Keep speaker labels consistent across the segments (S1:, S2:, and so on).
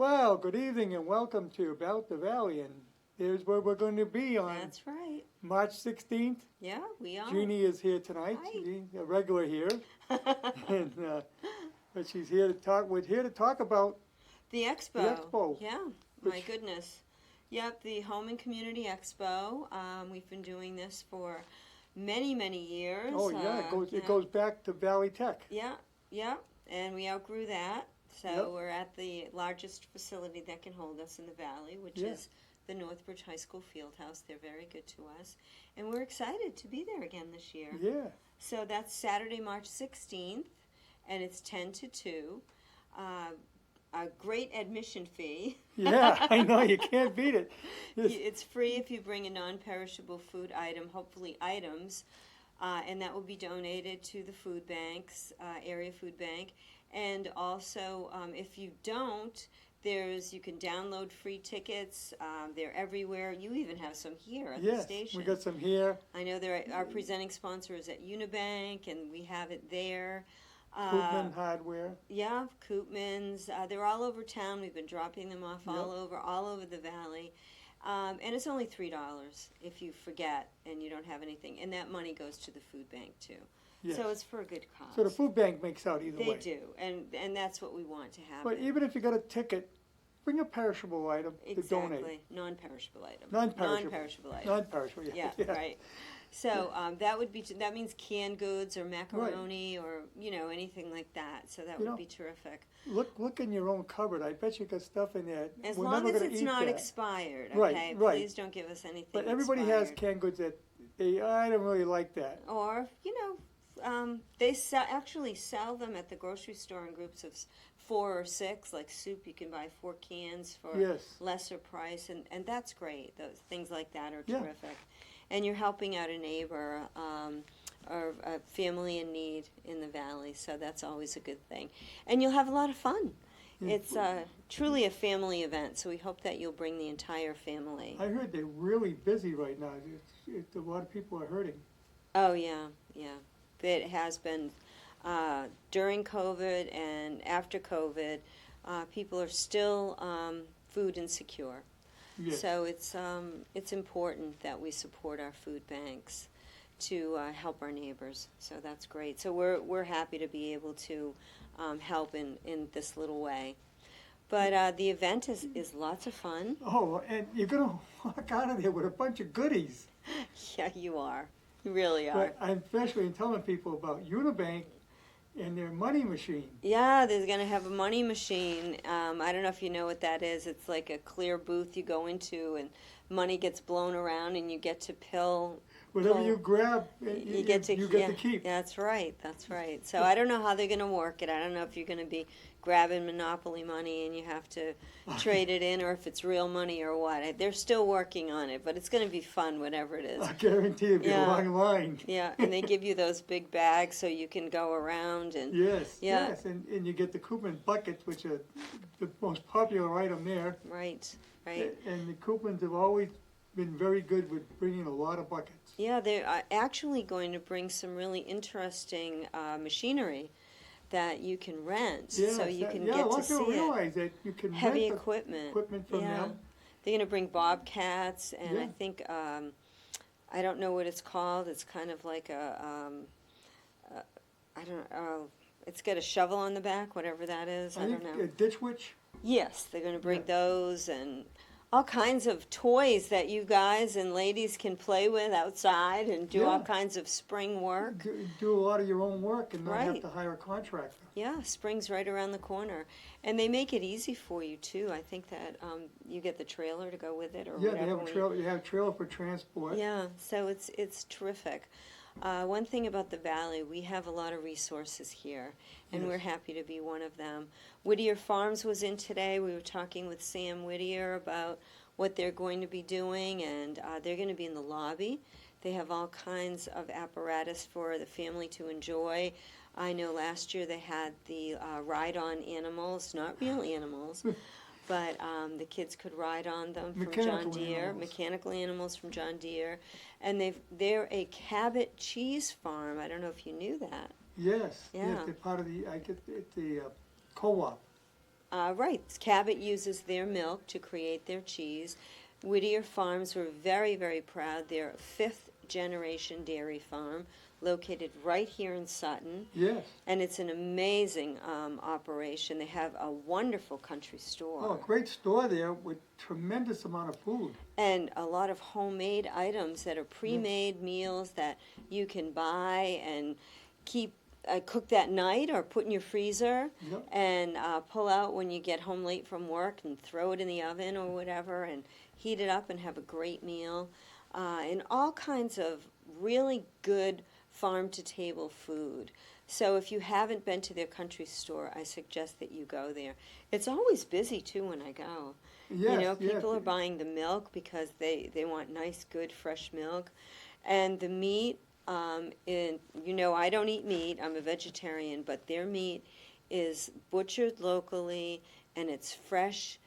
S1: Well, good evening and welcome to About the Valley, and here's where we're going to be on
S2: That's right.
S1: March 16th.
S2: Yeah, we are.
S1: Jeannie is here tonight,
S2: Hi.
S1: Jeannie, a regular here, and but she's here to talk. We're here to talk about
S2: The expo.
S1: the expo.
S2: Yeah, my
S1: which-
S2: goodness. Yep, the Home and Community Expo. We've been doing this for many, many years.
S1: Oh yeah, it
S2: yeah.
S1: goes back to Valley Tech.
S2: Yeah, yeah, and we outgrew that. So
S1: Yep.
S2: we're at the largest facility that can hold us in the valley, which
S1: Yeah.
S2: is the Northbridge High School Fieldhouse. They're very good to us, and we're excited to be there again this year.
S1: Yeah,
S2: So that's Saturday, March 16th, and it's 10 to 2. A great admission fee.
S1: yeah, I know, you can't beat it.
S2: It's free if you bring a non-perishable food item, hopefully items, and that will be donated to the food banks, area food bank. And also, if you don't, you can download free tickets. They're everywhere. You even have some here at the
S1: Yes,
S2: station.
S1: we got some here.
S2: I know our presenting sponsor is at Unibank, and we have it there.
S1: Koopman Hardware.
S2: Yeah, Koopmans. They're all over town. We've been dropping them off
S1: Yep.
S2: all over the valley. And it's only $3 if you forget and you don't have anything. And that money goes to the food bank, too.
S1: Yes.
S2: So it's for a good cause.
S1: So the food bank makes out either
S2: They
S1: way.
S2: do, and that's what we want to have.
S1: But even if you got a ticket, bring a perishable item to donate.
S2: Exactly, non-perishable item.
S1: Non-perishable.
S2: Non-perishable item.
S1: Non-perishable,
S2: Yeah,
S1: yeah.
S2: right. So that means canned goods or macaroni or anything like that. So that would be terrific.
S1: Look in your own cupboard. I bet you got stuff in there.
S2: As
S1: We're
S2: long
S1: never
S2: as
S1: gonna
S2: it's
S1: eat
S2: not
S1: that.
S2: expired,
S1: Right,
S2: okay?
S1: right.
S2: Please don't give us anything
S1: But everybody has
S2: expired.
S1: canned goods that I don't really like that.
S2: Or they actually sell them at the grocery store in groups of 4 or 6. Like soup, you can buy 4 cans for
S1: Yes.
S2: lesser price, and that's great. Those things like that are
S1: Yeah.
S2: terrific, and you're helping out a neighbor or a family in need in the valley. So that's always a good thing, and you'll have a lot of fun.
S1: Yeah.
S2: It's truly a family event, so we hope that you'll bring the entire family.
S1: I heard they're really busy right now. A lot of people are hurting.
S2: Oh, yeah. It has been during COVID and after COVID. People are still food insecure.
S1: Yes.
S2: So it's important that we support our food banks to help our neighbors. So that's great. So we're happy to be able to help in this little way. But the event is lots of fun.
S1: Oh, and you're going to walk out of there with a bunch of goodies.
S2: Yeah, you are. You really are.
S1: But I'm especially telling people about Unibank and their money machine.
S2: Yeah, they're going to have a money machine. I don't know if you know what that is. It's like a clear booth you go into and money gets blown around and you get to
S1: Whatever you grab,
S2: you get to
S1: keep.
S2: That's right. So I don't know how they're going to work it. I don't know if you're going to be grabbing Monopoly money and you have to trade it in, or if it's real money or what. They're still working on it, but it's going to be fun, whatever it is.
S1: I guarantee it'll be a long line.
S2: Yeah, and they give you those big bags so you can go around and
S1: Yes, and you get the Koopman buckets, which are the most popular item there.
S2: Right.
S1: And the Koopmans have always been very good with bringing a lot of buckets.
S2: Yeah, they're actually going to bring some really interesting machinery that you can rent, so you can get to see
S1: it. Realize that you can
S2: heavy
S1: rent
S2: equipment
S1: from them.
S2: They're going to bring bobcats, and
S1: Yeah.
S2: I think I don't know what it's called. It's kind of like I don't know. It's got a shovel on the back, whatever that is. I don't know.
S1: A ditch witch.
S2: Yes, they're going to bring those and all kinds of toys that you guys and ladies can play with outside and do all kinds of spring work.
S1: Do a lot of your own work and not have
S2: Right.
S1: to hire a contractor.
S2: Yeah, spring's right around the corner. And they make it easy for you, too. I think that you get the trailer to go with it or whatever.
S1: They have a trailer. You have a trailer for transport.
S2: Yeah, so it's terrific. One thing about the Valley, we have a lot of resources here, and we're happy to be one of them. Whittier Farms was in today. We were talking with Sam Whittier about what they're going to be doing, and they're going to be in the lobby. They have all kinds of apparatus for the family to enjoy. I know last year they had the ride-on animals, not real animals, but the kids could ride on them from John Deere, mechanical animals from John Deere, and they're a Cabot cheese farm. I don't know if you knew that.
S1: Yes,
S2: Yeah.
S1: they're part of the co-op.
S2: Right. Cabot uses their milk to create their cheese. Whittier Farms, we're very, very proud. They're a fifth-generation dairy farm located right here in Sutton.
S1: Yes.
S2: And it's an amazing operation. They have a wonderful country store.
S1: Oh, a great store there with tremendous amount of food.
S2: And a lot of homemade items that are pre-made meals that you can buy and keep cook that night or put in your freezer and pull out when you get home late from work and throw it in the oven or whatever and heat it up and have a great meal. And all kinds of really good farm-to-table food. So if you haven't been to their country store, I suggest that you go there. It's always busy, too, when I go.
S1: Yes,
S2: You know, people are buying the milk because they want nice, good, fresh milk. And the meat, you know, I don't eat meat. I'm a vegetarian, but their meat is butchered locally, and it's fresh,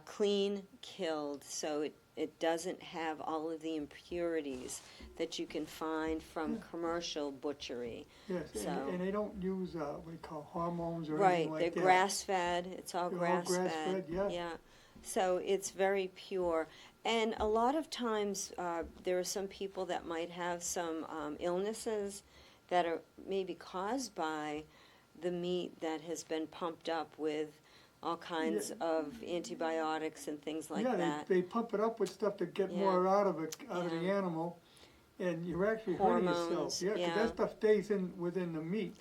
S2: clean, killed. So it doesn't have all of the impurities that you can find from commercial butchery.
S1: Yes,
S2: So,
S1: and they don't use what we call hormones or
S2: right,
S1: anything like that.
S2: they're grass-fed. It's all
S1: They're all
S2: grass-fed.
S1: grass-fed, yeah.
S2: Yeah. So it's very pure. And a lot of times there are some people that might have some illnesses that are maybe caused by the meat that has been pumped up with all kinds of antibiotics and things like that.
S1: They pump it up with stuff to get more out of it, out of the animal, and you're actually hurting yourself.
S2: Hormones,
S1: Yeah, because that stuff stays within the meat.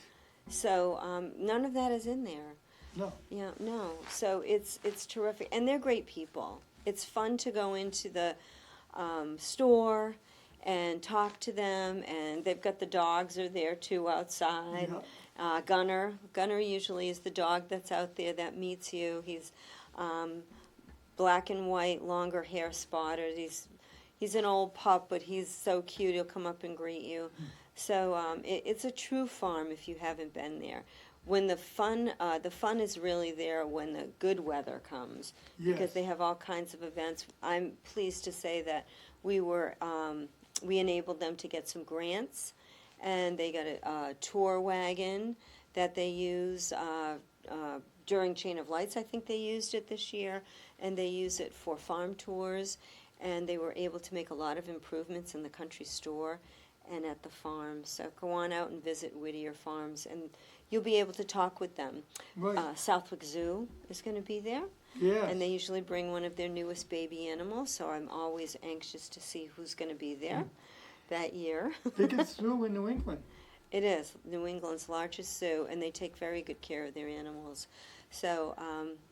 S2: So none of that is in there.
S1: No.
S2: Yeah, no. So it's terrific, and they're great people. It's fun to go into the store and talk to them, and they've got the dogs are there too outside.
S1: Yeah.
S2: Gunner usually is the dog that's out there that meets you. He's black and white, longer hair spotted. He's an old pup, but he's so cute. He'll come up and greet you. So it's a true farm if you haven't been there. When the fun is really there when the good weather comes, because they have all kinds of events. I'm pleased to say that we enabled them to get some grants, and they got a tour wagon that they use during Chain of Lights. I think they used it this year, and they use it for farm tours, and they were able to make a lot of improvements in the country store and at the farm. So go on out and visit Whittier Farms, and you'll be able to talk with them.
S1: Right.
S2: Southwick Zoo is going to be there.
S1: Yes.
S2: And they usually bring one of their newest baby animals, so I'm always anxious to see who's going to be there that year.
S1: Biggest zoo in New England.
S2: It is New England's largest zoo, and they take very good care of their animals. So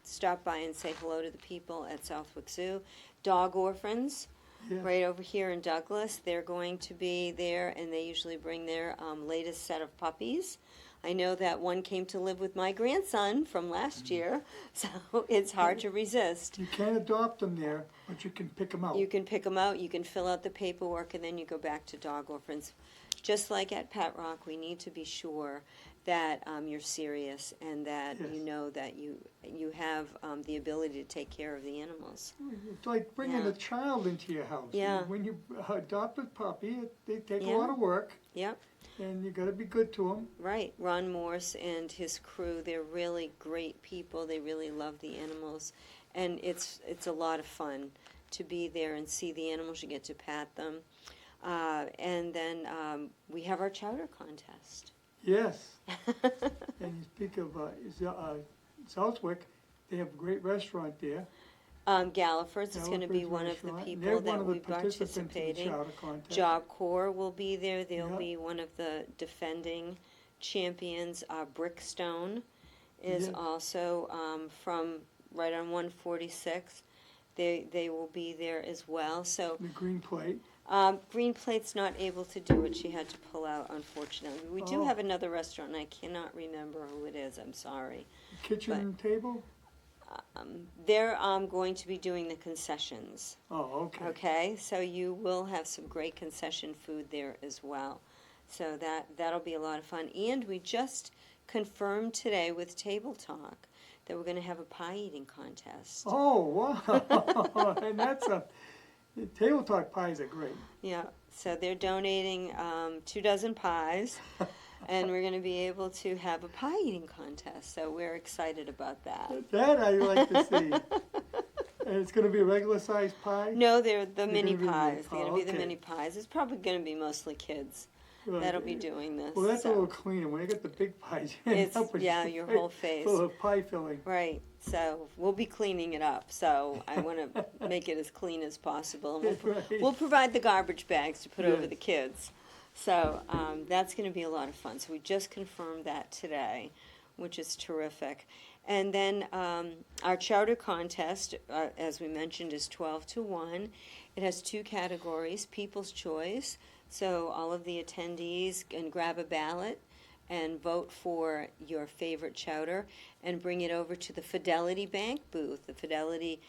S2: stop by and say hello to the people at Southwick Zoo. Dog Orphans, right over here in Douglas, they're going to be there, and they usually bring their latest set of puppies. I know that one came to live with my grandson from last year, so it's hard to resist.
S1: You can't adopt them there, but you can pick them out.
S2: You can pick them out, you can fill out the paperwork, and then you go back to Dog Orphans. Just like at Pet Rock, we need to be sure that you're serious and that you know that you have the ability to take care of the animals.
S1: It's like bringing a child into your house.
S2: Yeah.
S1: When you adopt a puppy, they take a lot of work.
S2: Yep.
S1: And you got to be good to them.
S2: Right. Ron Morse and his crew, they're really great people. They really love the animals. And it's a lot of fun to be there and see the animals. You get to pat them. And then we have our chowder contest.
S1: Yes. And you speak of Southwick, they have a great restaurant there.
S2: Galliford's is going to be one of the people that will be participating. Job Corps will be there. They'll be one of the defending champions. Blackstone is also from right on 146. They will be there as well. So
S1: the Green Plate.
S2: Green Plate's not able to do it. She had to pull out, unfortunately. We do have another restaurant, and I cannot remember who it is. I'm sorry.
S1: Kitchen table?
S2: They're going to be doing the concessions.
S1: Oh, okay.
S2: Okay, so you will have some great concession food there as well. So that'll be a lot of fun. And we just confirmed today with Table Talk that we're going to have a pie eating contest.
S1: Oh, wow. And Table Talk pies are great.
S2: Yeah, so they're donating 2 dozen pies. and we're going to be able to have a pie eating contest. So we're excited about that.
S1: That I like to see. And it's going to be a regular sized pie?
S2: No, they're the
S1: They're
S2: mini
S1: gonna be
S2: pies. They're going to be the
S1: okay.
S2: mini pies. It's probably going to be mostly kids
S1: Right.
S2: that'll be doing this.
S1: Well, that's a
S2: so.
S1: little cleaner. When you get the big pies, you end
S2: It's,
S1: up with
S2: yeah, your whole face.
S1: full of pie filling.
S2: Right. So we'll be cleaning it up. So I want to make it as clean as possible. And
S1: Right.
S2: we'll provide the garbage bags to put over
S1: Yes.
S2: the kids. So that's going to be a lot of fun. So we just confirmed that today, which is terrific. And then our chowder contest, as we mentioned, is 12 to 1. It has 2 categories, People's Choice. So all of the attendees can grab a ballot and vote for your favorite chowder and bring it over to the Fidelity Bank booth. The Fidelity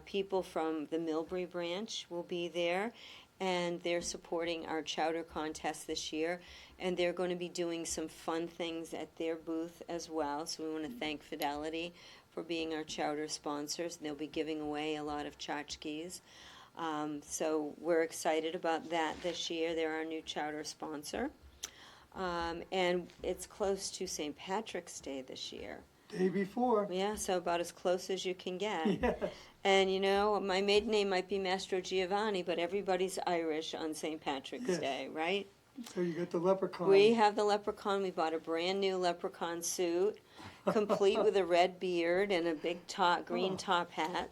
S2: people from the Millbury branch will be there, and they're supporting our chowder contest this year, and they're going to be doing some fun things at their booth as well. So we want to thank Fidelity for being our chowder sponsors. They'll be giving away a lot of tchotchkes. So we're excited about that this year. They're our new chowder sponsor. And it's close to St. Patrick's Day this year.
S1: Day before.
S2: Yeah, so about as close as you can get.
S1: Yes.
S2: And you know, my maiden name might be Mastro Giovanni, but everybody's Irish on St. Patrick's
S1: Yes.
S2: Day, right?
S1: So you got the leprechaun.
S2: We have the leprechaun. We bought a brand new leprechaun suit, complete with a red beard and a big green top hat.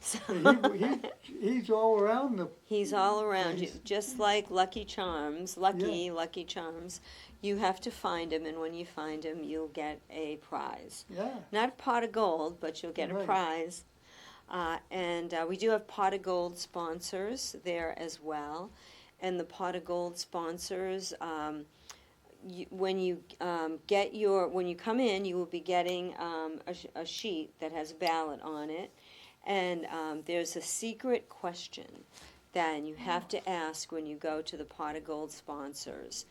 S2: So
S1: He's all around the.
S2: he's all around you,
S1: Nice.
S2: just like Lucky Charms. Lucky Charms. You have to find him, and when you find him, you'll get a prize.
S1: Yeah.
S2: Not a pot of gold, but you'll get a
S1: Right.
S2: prize. And we do have Pot of Gold sponsors there as well. And the Pot of Gold sponsors, when you come in, you will be getting a sheet that has a ballot on it. And there's a secret question that you have to ask when you go to the Pot of Gold sponsors.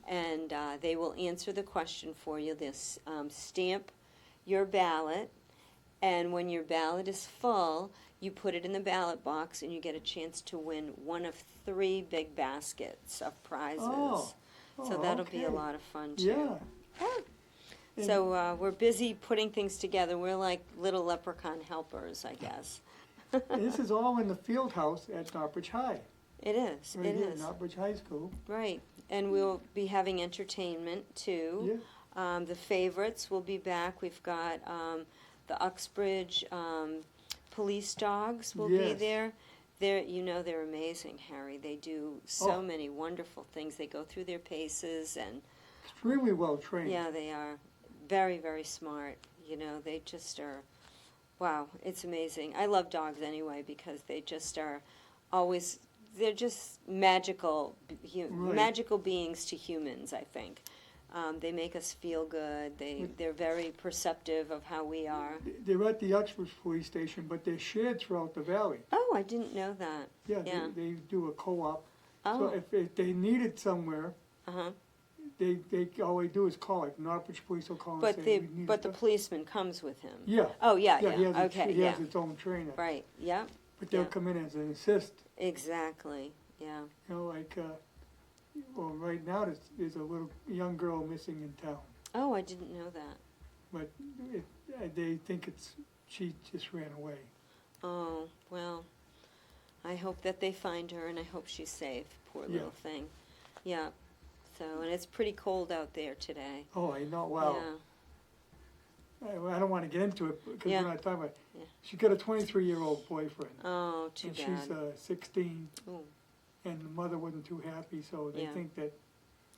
S2: And they will answer the question for you. They'll stamp your ballot, and when your ballot is full, you put it in the ballot box, and you get a chance to win one of 3 big baskets of prizes.
S1: Oh.
S2: So that'll be a
S1: okay.
S2: lot of fun, too.
S1: Yeah. And-
S2: So we're busy putting things together. We're like little leprechaun helpers, I guess.
S1: And this is all in the field house at Northbridge High.
S2: It is.
S1: Right
S2: It
S1: here,
S2: is.
S1: Northbridge High School.
S2: Right. And we'll be having entertainment, too.
S1: Yeah.
S2: The favorites will be back. We've got the Uxbridge police dogs will be
S1: Yes.
S2: there. They're amazing, Harry. They do so many wonderful things. They go through their paces, and
S1: Extremely well trained.
S2: yeah, they are very, very smart. They just are, wow, it's amazing. I love dogs anyway because they just are always, they're just magical,
S1: Right.
S2: magical beings to humans, I think. They make us feel good. They're very perceptive of how we are.
S1: They're at the Uxbridge Police Station, but they're shared throughout the valley.
S2: Oh, I didn't know that.
S1: Yeah,
S2: Yeah.
S1: They do a co-op.
S2: Oh,
S1: So if they need it somewhere,
S2: uh-huh.
S1: they all they do is call it. Northbridge Police will call and
S2: But
S1: say, "We need
S2: the
S1: it."
S2: policeman comes with him.
S1: Yeah.
S2: Oh, yeah.
S1: He has
S2: Okay,
S1: he
S2: yeah.
S1: has its own trainer.
S2: Right, yeah,
S1: But they'll
S2: yeah.
S1: come in as an assist.
S2: exactly, yeah.
S1: Like, well, right now there's a little young girl missing in town.
S2: Oh, I didn't know that.
S1: But they think she just ran away.
S2: Oh, well, I hope that they find her, and I hope she's safe, poor
S1: Yeah.
S2: little thing. Yeah, so, and it's pretty cold out there today.
S1: Oh, I know. Wow.
S2: Yeah.
S1: I don't want to get into it because
S2: Yeah.
S1: we're not talking about.
S2: Yeah.
S1: She's got a 23-year-old boyfriend.
S2: Oh, too
S1: and
S2: bad.
S1: she's 16,
S2: Ooh,
S1: and the mother wasn't too happy, so they
S2: Yeah.
S1: think that,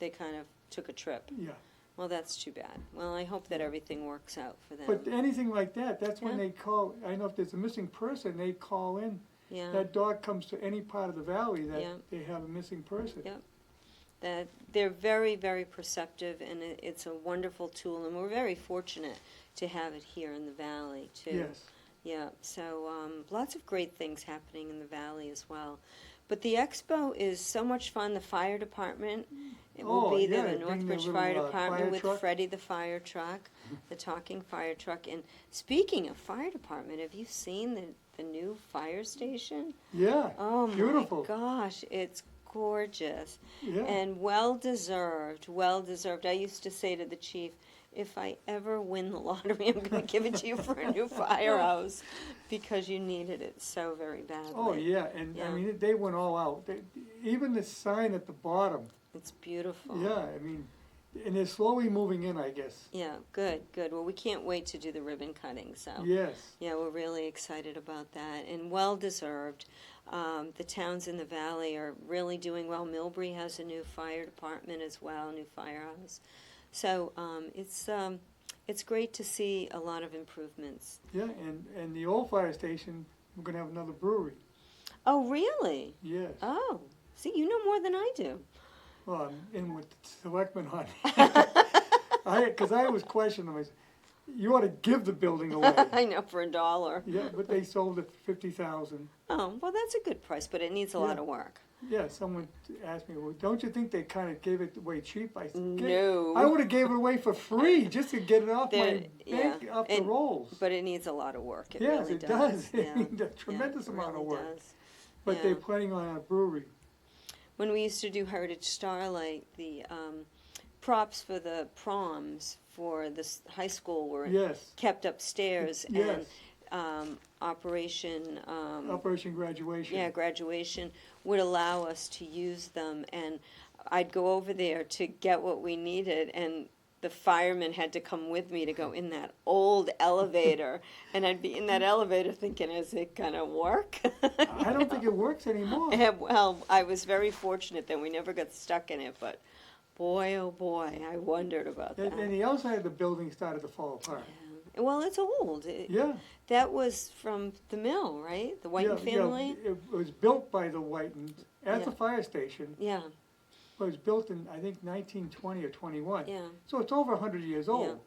S2: they kind of took a trip.
S1: yeah.
S2: Well, that's too bad. Well, I hope that everything works out for them.
S1: But anything like that, that's when
S2: Yeah.
S1: they call. I know if there's a missing person, they call in.
S2: Yeah.
S1: That dog comes to any part of the valley that
S2: Yeah.
S1: they have a missing person.
S2: Yeah. That they're very, very perceptive, and it's a wonderful tool, and we're very fortunate to have it here in the valley too.
S1: Yes.
S2: Yeah, so lots of great things happening in the valley as well. But the expo is so much fun. The fire department, it will
S1: Oh,
S2: be there.
S1: yeah,
S2: The
S1: bring their
S2: Northbridge
S1: little,
S2: Fire
S1: fire
S2: Department with
S1: truck.
S2: Freddie the fire truck, the talking fire truck. And speaking of fire department, have you seen the new fire station?
S1: Yeah.
S2: Oh
S1: Beautiful.
S2: my gosh, it's gorgeous.
S1: Yeah.
S2: And well deserved, well deserved. I used to say to the chief, if I ever win the lottery, I'm going to give it to you for a new firehouse because you needed it so very badly.
S1: Oh, yeah, and I
S2: Yeah.
S1: mean, they went all out. Even the sign at the bottom,
S2: It's beautiful.
S1: yeah, I mean, and they're slowly moving in, I guess.
S2: Yeah, good, good. Well, we can't wait to do the ribbon cutting, so.
S1: Yes.
S2: Yeah, we're really excited about that, and well deserved. The towns in the valley are really doing well. Millbury has a new fire department as well, new firehouse. So it's great to see a lot of improvements.
S1: Yeah, and the old fire station, we're gonna have another brewery.
S2: Oh, really?
S1: Yes.
S2: Oh, see, you know more than I do.
S1: Well, I'm in with the selectmen on because I was questioning them. I said, you ought to give the building away.
S2: I know, for $1.
S1: Yeah, but they sold it for $50,000.
S2: Oh, well, that's a good price, but it needs a lot
S1: Yeah.
S2: of work.
S1: Yeah, someone asked me, well, don't you think they kind of gave it away cheap? I said,
S2: No.
S1: I would have gave it away for free just to get it off my
S2: Yeah,
S1: bank, off the
S2: and-
S1: rolls.
S2: But it needs a lot of work. It
S1: Yes,
S2: really
S1: it does.
S2: Yeah.
S1: I mean, a tremendous
S2: Yeah, it
S1: amount of
S2: really
S1: work.
S2: does.
S1: But
S2: Yeah.
S1: they're planning on a brewery.
S2: When we used to do Heritage Starlight, the props for the proms for this high school were
S1: Yes,
S2: kept upstairs,
S1: yes.
S2: and Operation
S1: Operation Graduation.
S2: yeah, graduation would allow us to use them, and I'd go over there to get what we needed, and the firemen had to come with me to go in that old elevator, and I'd be in that elevator thinking, is it gonna work?
S1: I don't think it works anymore.
S2: Yeah, well, I was very fortunate that we never got stuck in it, but boy, oh boy, I wondered about that.
S1: And the outside of the building started to fall apart.
S2: Well, it's old.
S1: Yeah.
S2: That was from the mill, right? The Whiten family?
S1: Yeah, it was built by the Whitens at the
S2: Yeah.
S1: fire station.
S2: Yeah,
S1: It was built in, I think, 1920 or 21.
S2: yeah.
S1: So it's over 100 years old.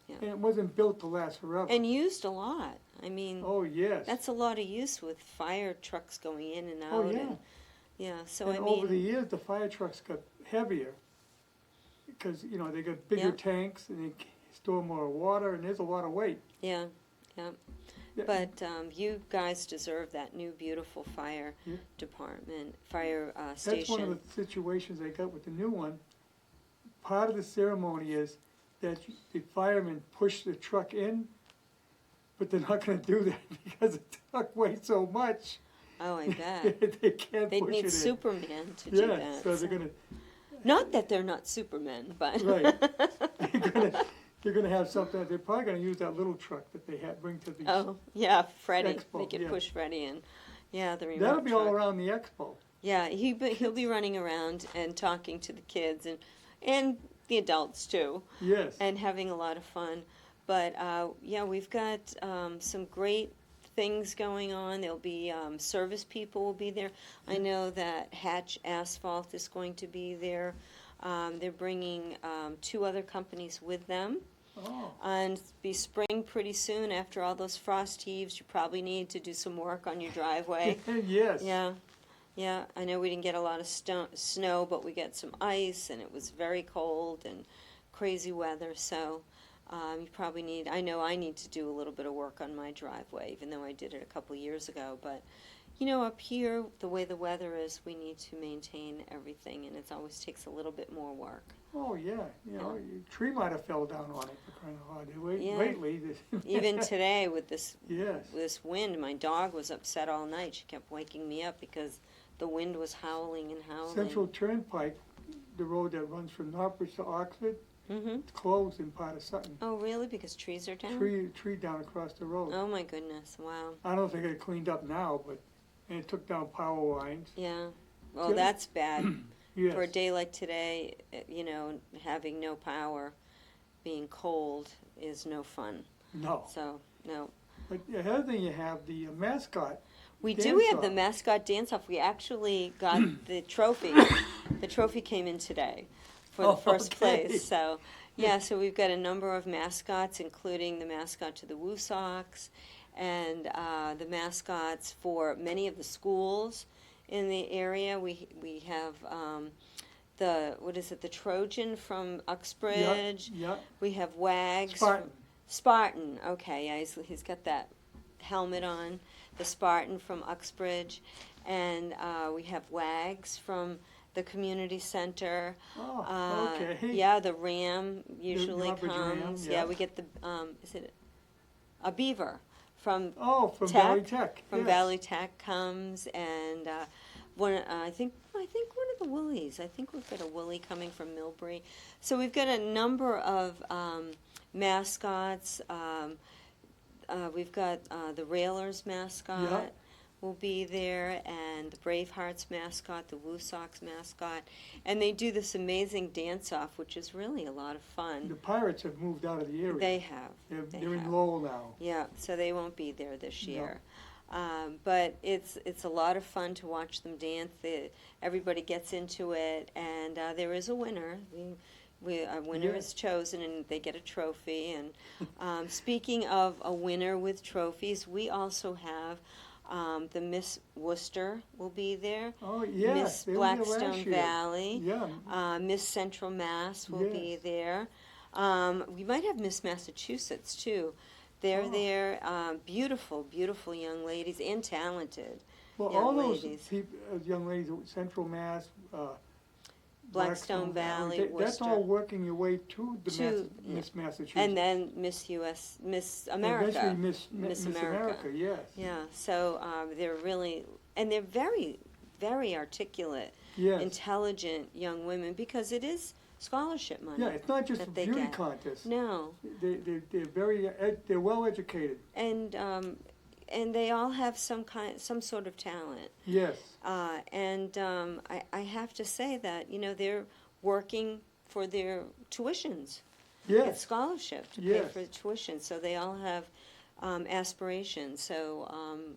S2: Yeah.
S1: And it wasn't built to last forever.
S2: And used a lot. I mean,
S1: Oh, yes.
S2: that's a lot of use with fire trucks going in and out.
S1: Oh, yeah.
S2: And, yeah, so
S1: And
S2: I
S1: over the
S2: mean,
S1: years, the fire trucks got heavier because, you know, they got bigger
S2: Yeah.
S1: tanks and they store more water, and there's a lot of weight.
S2: yeah, yeah.
S1: Yeah.
S2: But you guys deserve that new beautiful fire
S1: Yeah.
S2: department, fire
S1: That's
S2: station.
S1: one of the situations they got with the new one. Part of the ceremony is that the firemen push the truck in, but they're not gonna do that because the truck weighs so much.
S2: Oh, I bet.
S1: They can't
S2: They'd
S1: push
S2: need
S1: it in.
S2: Superman to do
S1: Yeah,
S2: that.
S1: so they're gonna,
S2: Not that they're not Supermen, but
S1: right. They're gonna have something, they're probably gonna use that little truck that they bring to the,
S2: oh yeah, Freddie.
S1: Expo,
S2: They could
S1: yeah.
S2: push Freddie in. Yeah, the remote
S1: that'll be all
S2: truck.
S1: around the expo.
S2: Yeah, he'll be running around and talking to the kids and the adults too,
S1: Yes.
S2: and having a lot of fun. But yeah, we've got some great things going on. There'll be service people will be there. I know that Hatch Asphalt is going to be there. They're bringing 2 other companies with them.
S1: Oh,
S2: And be spring pretty soon. After all those frost heaves, you probably need to do some work on your driveway.
S1: yes.
S2: Yeah, yeah. I know we didn't get a lot of snow, but we got some ice, and it was very cold and crazy weather. So you probably need. I know I need to do a little bit of work on my driveway, even though I did it a couple years ago. But you know, up here, the way the weather is, we need to maintain everything, and it always takes a little bit more work.
S1: Oh, yeah, you know, a tree might have fell down on it for crying out loud.
S2: Yeah.
S1: Lately,
S2: Even today with this
S1: yes.
S2: wind, my dog was upset all night. She kept waking me up because the wind was howling and howling.
S1: Central Turnpike, the road that runs from Northbridge to Oxford,
S2: Mm-hmm.
S1: it's closed in part of Sutton.
S2: Oh, really? Because trees are down?
S1: Tree down across the road.
S2: Oh, my goodness. Wow.
S1: I don't know if they got it cleaned up now, but, and it took down power lines.
S2: Yeah. Well,
S1: Yeah.
S2: that's bad.
S1: Yes.
S2: For a day like today, you know, having no power, being cold is no fun.
S1: No.
S2: So, no.
S1: But the other thing you have, the mascot.
S2: We do have the
S1: Dance-off.
S2: mascot dance-off. We actually got the trophy. The trophy came in today for the first
S1: Okay.
S2: place. So, yeah, so we've got a number of mascots, including the mascot to the Woo Sox and the mascots for many of the schools in the area. We have the Trojan from Uxbridge.
S1: Yeah,
S2: We have Wags.
S1: Spartan.
S2: Spartan, okay, yeah, he's got that helmet on, the Spartan from Uxbridge, and we have WAGs from the community center.
S1: Oh, okay.
S2: Yeah, the Ram usually
S1: Northbridge Ram,
S2: comes.
S1: yeah.
S2: Yeah, we get the is it a beaver from
S1: Oh, from
S2: Tech,
S1: Valley Tech.
S2: from
S1: yes.
S2: Valley Tech comes, and I think one of the Woolies. I think we've got a Woolie coming from Millbury. So we've got a number of mascots. We've got the Railers mascot
S1: Yeah.
S2: will be there, and the Bravehearts mascot, the Woo Sox mascot, and they do this amazing dance-off, which is really a lot of
S1: The
S2: fun.
S1: Pirates have moved out of the area.
S2: They have.
S1: They're
S2: they
S1: in
S2: have.
S1: Lowell now.
S2: Yeah, so they won't be there this
S1: No.
S2: year. But it's a lot of fun to watch them dance. Everybody gets into it, and there is a winner. A winner
S1: Yes.
S2: is chosen, and they get a trophy. And speaking of a winner with trophies, we also have the Miss Worcester will be there.
S1: Oh, yes.
S2: Miss
S1: they were there
S2: Blackstone
S1: last year.
S2: Valley.
S1: Yeah.
S2: Miss Central Mass will be
S1: Yes.
S2: there. We might have Miss Massachusetts too. They're
S1: Oh.
S2: there. Beautiful, beautiful young ladies and talented
S1: Well,
S2: young
S1: all those
S2: ladies.
S1: young ladies, Central Mass,
S2: Blackstone Valley,
S1: that's all
S2: Worcester.
S1: working your way to the
S2: To-
S1: Miss Massachusetts.
S2: And then Miss U.S., Miss
S1: And
S2: America.
S1: eventually Miss America, yes.
S2: Yeah, so they're really, and they're very, very articulate,
S1: Yes.
S2: intelligent young women, because it is scholarship money.
S1: Yeah, it's not just a
S2: that they
S1: beauty
S2: get.
S1: contest.
S2: No,
S1: They're very, they're well educated.
S2: and they all have some sort of talent.
S1: Yes.
S2: I have to say that, they're working for their tuitions. It's
S1: Yes.
S2: scholarship to
S1: Yes.
S2: pay for the tuition, so they all have aspirations. So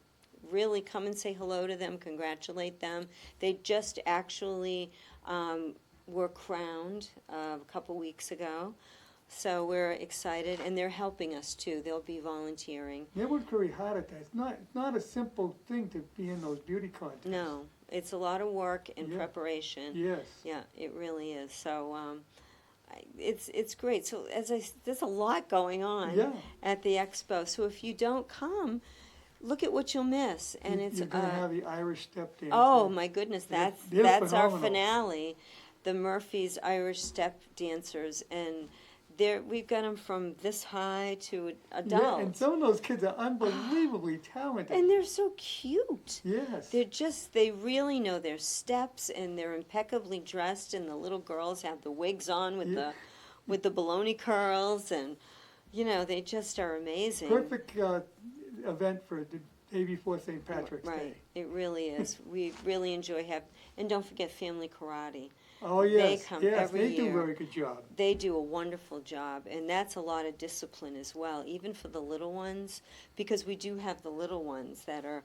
S2: really come and say hello to them, congratulate them. They just actually were crowned a couple weeks ago, so we're excited, and they're helping us too. They'll be volunteering.
S1: They work very hard at that. It's not a simple thing to be in those beauty contests.
S2: No, it's a lot of work and
S1: Yeah.
S2: preparation.
S1: Yes.
S2: Yeah, it really is. So it's great. So there's a lot going on
S1: Yeah.
S2: at the expo. So if you don't come, look at what you'll miss. And it's
S1: You're going to have the Irish step dance.
S2: oh
S1: there.
S2: my goodness,
S1: They're-
S2: that's
S1: they're
S2: our
S1: phenomenal.
S2: finale, the Murphy's Irish Step Dancers, and we've got them from this high to adults.
S1: Yeah, and some of those kids are unbelievably talented.
S2: And they're so cute.
S1: Yes.
S2: They really know their steps, and they're impeccably dressed, and the little girls have the wigs on with
S1: Yeah.
S2: the baloney curls, and they just are amazing.
S1: Perfect event for the day before St. Patrick's
S2: Right,
S1: Day.
S2: it really is. We really enjoy and don't forget Family Karate.
S1: Oh, yes.
S2: They come
S1: yes,
S2: every
S1: they do a
S2: year.
S1: very good job.
S2: They do a wonderful job, and that's a lot of discipline as well, even for the little ones, because we do have the little ones that are,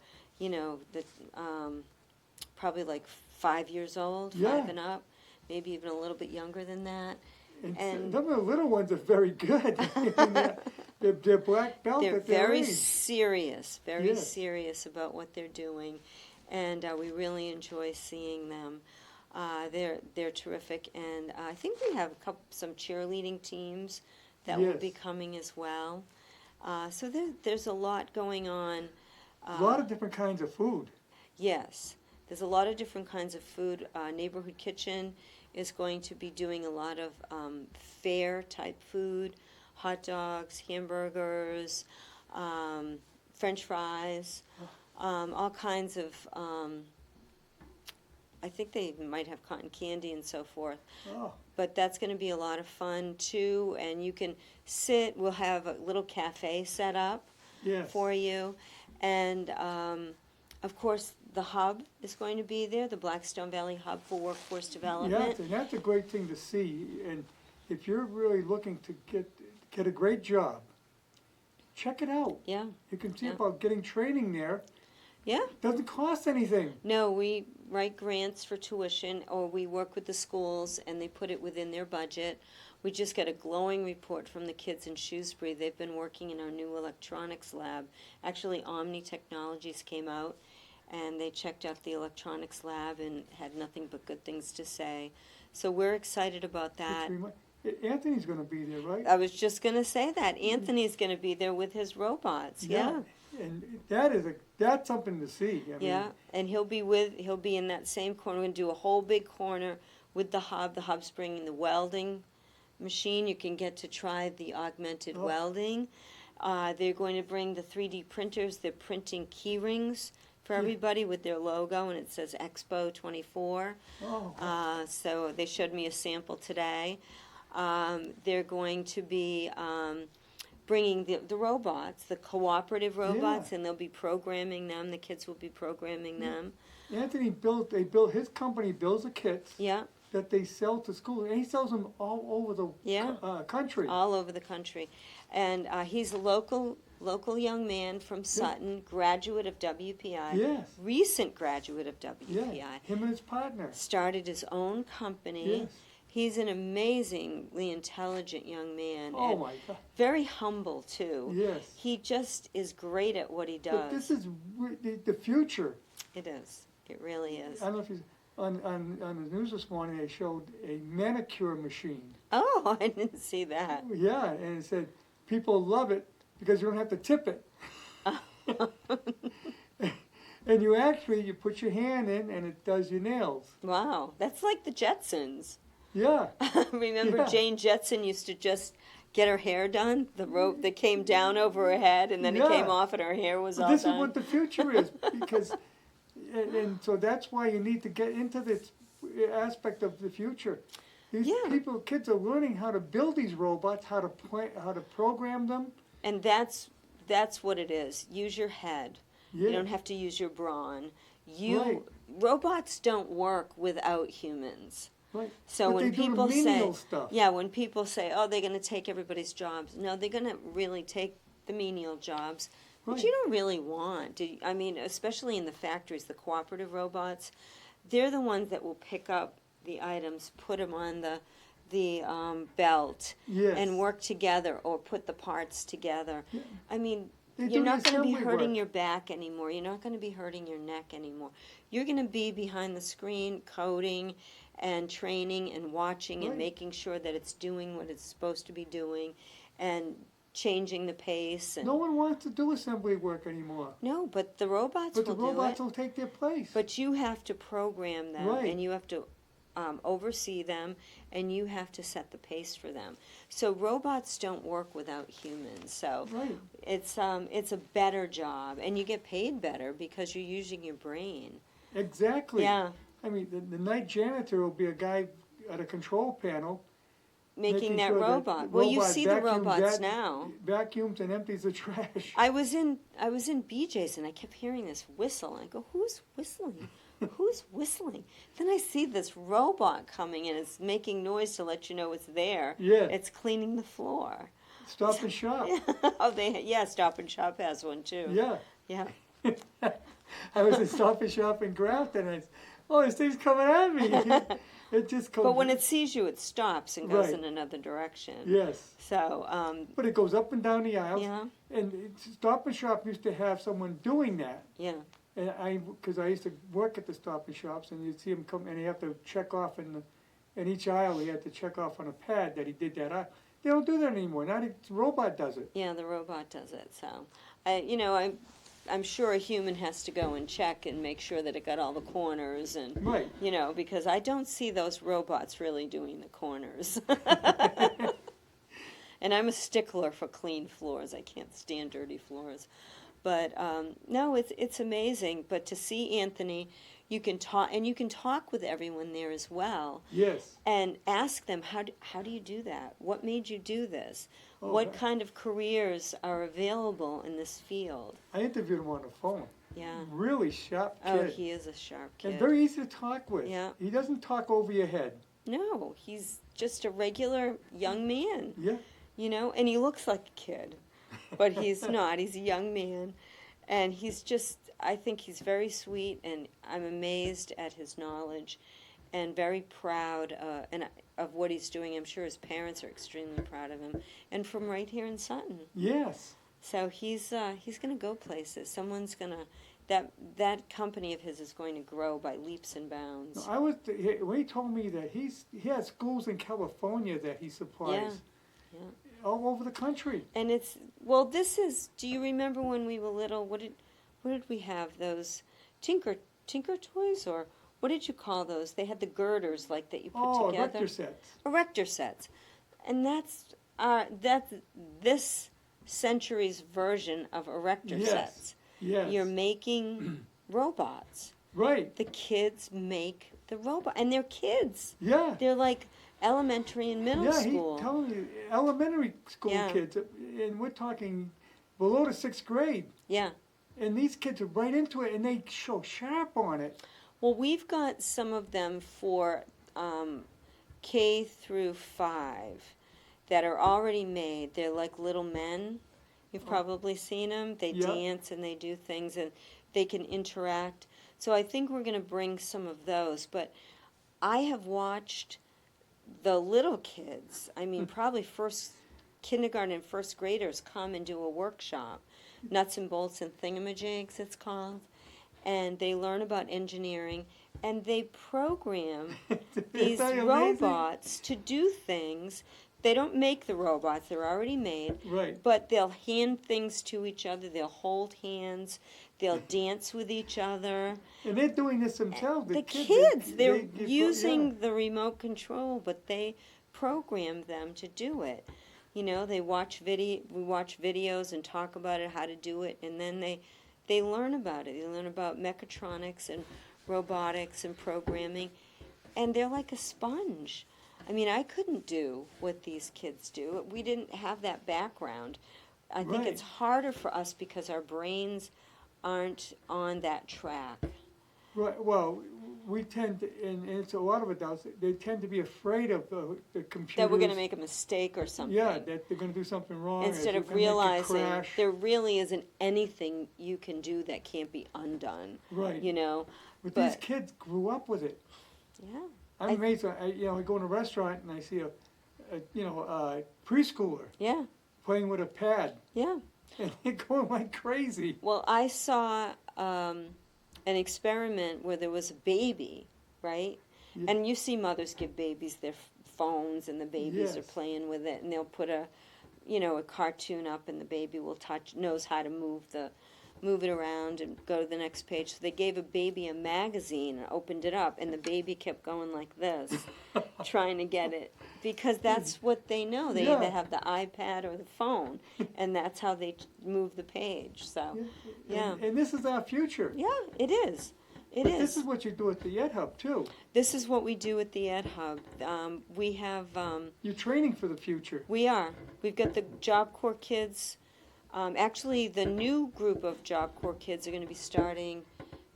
S2: probably like 5 years old,
S1: Yeah.
S2: 5 and up, maybe even a little bit younger than that.
S1: And some of the little ones are very good. they're black belt
S2: They're
S1: at their
S2: very
S1: age.
S2: serious,
S1: Yes.
S2: serious about what they're doing, and we really enjoy seeing them. They're terrific, and I think we have some cheerleading teams that will
S1: Yes.
S2: be coming as well. So there's a lot going on.
S1: A lot of different kinds of food.
S2: Yes, there's a lot of different kinds of food. Neighborhood Kitchen is going to be doing a lot of fair-type food, hot dogs, hamburgers, French fries, all kinds of, I think they might have cotton candy and so forth.
S1: Oh,
S2: But that's going to be a lot of fun, too, and you can sit. We'll have a little cafe set up
S1: yes.
S2: for you. And, of course, the hub is going to be there, the Blackstone Valley Hub for Workforce Development.
S1: Yes, and that's a great thing to see. And if you're really looking to get a great job, check it out.
S2: Yeah,
S1: You can see
S2: Yeah.
S1: about getting training there.
S2: yeah.
S1: Doesn't cost anything.
S2: No, we write grants for tuition, or we work with the schools, and they put it within their budget. We just got a glowing report from the kids in Shrewsbury. They've been working in our new electronics lab. Actually, Omni Technologies came out, and they checked out the electronics lab and had nothing but good things to say. So we're excited about that.
S1: Anthony's going to be there, right?
S2: I was just going to say that. Anthony's going to be there with his robots. Yeah.
S1: And that's something to see. I mean,
S2: Yeah, and he'll be in that same corner. We're going to do a whole big corner with the hub. The hub's bringing the welding machine. You can get to try the augmented welding. They're going to bring the 3D printers. They're printing key rings for everybody with their logo, and it says Expo 24.
S1: Oh.
S2: So they showed me a sample today. They're going to be bringing the robots, the cooperative robots, and they'll be programming them. The kids will be programming them.
S1: Anthony his company builds the kits that they sell to schools, and he sells them all over the country.
S2: All over the country. And he's a local young man from Sutton, graduate of WPI, recent graduate of WPI.
S1: Yeah, him and his partner.
S2: Started his own company.
S1: Yes.
S2: He's an amazingly intelligent young man.
S1: Oh,
S2: and
S1: my God.
S2: very humble, too.
S1: Yes.
S2: He just is great at what he does.
S1: But this is the future.
S2: It is. It really is.
S1: I don't know if you on the news this morning, they showed a manicure machine.
S2: Oh, I didn't see that.
S1: Yeah, and it said people love it because you don't have to tip it. And you put your hand in and it does your nails.
S2: Wow, that's like the Jetsons.
S1: Yeah.
S2: Remember Jane Jetson used to just get her hair done? The rope that came down over her head and then it came off and her hair was all
S1: this
S2: done.
S1: This is what the future is because, and so that's why you need to get into this aspect of the future. These kids are learning how to build these robots, how to program them.
S2: And that's what it is. Use your head. You don't have to use your brawn. Robots don't work without humans.
S1: Right.
S2: So
S1: but
S2: when
S1: they
S2: people
S1: do the menial stuff.
S2: when people say, oh, they're going to take everybody's jobs. No, they're going to really take the menial jobs, which you don't really want. I mean, especially in the factories, the cooperative robots, they're the ones that will pick up the items, put them on the belt, and work together or put the parts together. Yeah. I mean, you're not going to be hurting your back anymore. You're not going to be hurting your neck anymore. You're going to be behind the screen coding and training and watching and making sure that it's doing what it's supposed to be doing and changing the pace. And
S1: no one wants to do assembly work anymore.
S2: No, but the robots will do it.
S1: But the robots will take their place.
S2: But you have to program them and you have to oversee them, and you have to set the pace for them. So robots don't work without humans. So it's a better job, and you get paid better because you're using your brain.
S1: Exactly.
S2: Yeah.
S1: I mean, the night janitor will be a guy at a control panel
S2: making that robot. Well, you see the robots now.
S1: Vacuums and empties the trash.
S2: I was in BJ's and I kept hearing this whistle. I go, who's whistling? Who's whistling? Then I see this robot coming and it's making noise to let you know it's there.
S1: Yeah.
S2: It's cleaning the floor.
S1: Stop and Shop.
S2: Stop and Shop has one too.
S1: Yeah.
S2: Yeah.
S1: I was at Stop and Shop in Grafton and this thing's coming at me. It just comes.
S2: But when it sees you, it stops and goes in another direction.
S1: Yes.
S2: So.
S1: But it goes up and down the aisles.
S2: Yeah.
S1: And Stop and Shop used to have someone doing that.
S2: Yeah.
S1: And because I used to work at the Stop and Shops, and you'd see him come, and he have to check off in each aisle. He had to check off on a pad that he did that aisle. They don't do that anymore. Now the robot does it.
S2: Yeah, the robot does it. So, I'm sure a human has to go and check and make sure that it got all the corners and because I don't see those robots really doing the corners. And I'm a stickler for clean floors. I can't stand dirty floors. But no, it's amazing. But to see Anthony, you can talk with everyone there as well.
S1: Yes.
S2: And ask them how do you do that? What made you do this? What kind of careers are available in this field?
S1: I interviewed him on the phone.
S2: Yeah.
S1: Really sharp kid.
S2: Oh, he is a sharp kid.
S1: And very easy to talk with.
S2: Yeah.
S1: He doesn't talk over your head.
S2: No, he's just a regular young man.
S1: Yeah.
S2: And he looks like a kid. But he's not. He's a young man. And I think he's very sweet, and I'm amazed at his knowledge and very proud of what he's doing. I'm sure his parents are extremely proud of him. And from right here in Sutton.
S1: Yes.
S2: So he's going to go places. Someone's going to, that company of his is going to grow by leaps and bounds.
S1: When he told me that he has schools in California that he supplies.
S2: Yeah.
S1: all over the country.
S2: And it's, well, this is, do you remember when we were little, what did we have, those tinker toys, or what did you call those? They had the girders like that you put together.
S1: Erector sets.
S2: Erector sets. And that's this century's version of erector
S1: Yes.
S2: sets.
S1: Yes.
S2: You're making robots.
S1: Right.
S2: The kids make the robot, and they're kids.
S1: Yeah.
S2: They're like elementary and middle school.
S1: Yeah, he telling you, elementary school
S2: Yeah.
S1: kids, and we're talking below the 6th grade.
S2: Yeah.
S1: And these kids are right into it, and they show sharp on it.
S2: Well, we've got some of them for K through 5 that are already made. They're like little men. You've probably seen them. They
S1: Yeah.
S2: dance and they do things, and they can interact. So I think we're going to bring some of those. But I have watched the little kids, I mean, probably kindergarten and first graders come and do a workshop, nuts and bolts and thingamajigs it's called, and they learn about engineering, and they program these
S1: Isn't that amazing?
S2: robots to do things. They don't make the robots, they're already made,
S1: Right.
S2: but they'll hand things to each other, they'll hold hands, they'll dance with each other.
S1: And they're doing this themselves.
S2: The
S1: kids,
S2: kids, they're
S1: they
S2: using the remote control, but they program them to do it. You know, we watch videos and talk about it, how to do it, and then they learn about it. They learn about mechatronics and robotics and programming, and they're like a sponge. I mean, I couldn't do what these kids do. We didn't have that background. I think
S1: Right.
S2: it's harder for us because our brains aren't on that track.
S1: Right. Well, we tend to, and it's a lot of adults, they tend to be afraid of the computers.
S2: That we're going to make a mistake or something.
S1: Yeah, that they're going to do something wrong. or
S2: Instead
S1: they're
S2: of
S1: gonna make a
S2: realizing
S1: crash.
S2: there really isn't anything you can do that can't be undone.
S1: Right.
S2: You know?
S1: But
S2: but-
S1: these kids grew up with it.
S2: Yeah.
S1: I'm amazed. I go in a restaurant and I see a preschooler
S2: Yeah.
S1: playing with a pad,
S2: Yeah.
S1: and they're going like crazy.
S2: Well, I saw an experiment where there was a baby, right?
S1: Yeah.
S2: And you see mothers give babies their phones, and the babies are
S1: Yes.
S2: playing with it, and they'll put a cartoon up, and the baby will knows how to move it around and go to the next page. So they gave a baby a magazine and opened it up, and the baby kept going like this, trying to get it, because that's what they know. They
S1: Yeah.
S2: either have the iPad or the phone, and that's how they move the page. So, yeah.
S1: And this is our future.
S2: Yeah, it is. It
S1: But
S2: is.
S1: This is what you do at the Ed Hub too.
S2: This is what we do at the Ed Hub. We have,
S1: You're training for the future.
S2: we are. We've got the Job Corps kids. Actually, the new group of Job Corps kids are going to be starting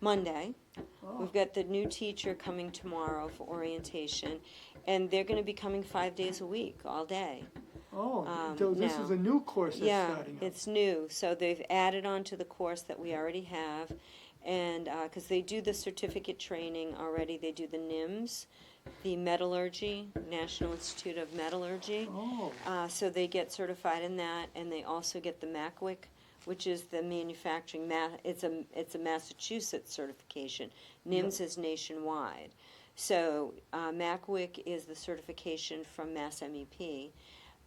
S2: Monday.
S1: Oh.
S2: We've got the new teacher coming tomorrow for orientation, and they're going to be coming 5 days a week, all day.
S1: Oh, so this
S2: now.
S1: is a new course that's
S2: Yeah,
S1: starting up.
S2: it's new. So they've added on to the course that we already have, and because they do the certificate training already, they do the NIMS, the Metallurgy, National Institute of Metallurgy.
S1: Oh,
S2: So they get certified in that, and they also get the MACWIC, which is the manufacturing. It's a Massachusetts certification. NIMS is nationwide. So MACWIC is the certification from Mass MEP,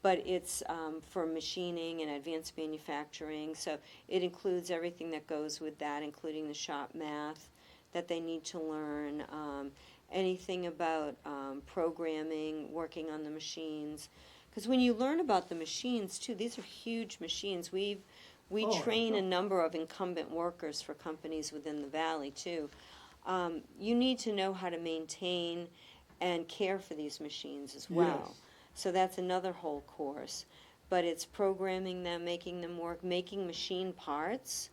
S2: but it's for machining and advanced manufacturing. So it includes everything that goes with that, including the shop math that they need to learn. Anything about programming, working on the machines. Because when you learn about the machines, too, these are huge machines. We
S1: Oh,
S2: train
S1: yeah.
S2: a number of incumbent workers for companies within the valley, too. You need to know how to maintain and care for these machines as well.
S1: Yes.
S2: So that's another whole course. But it's programming them, making them work, making machine parts,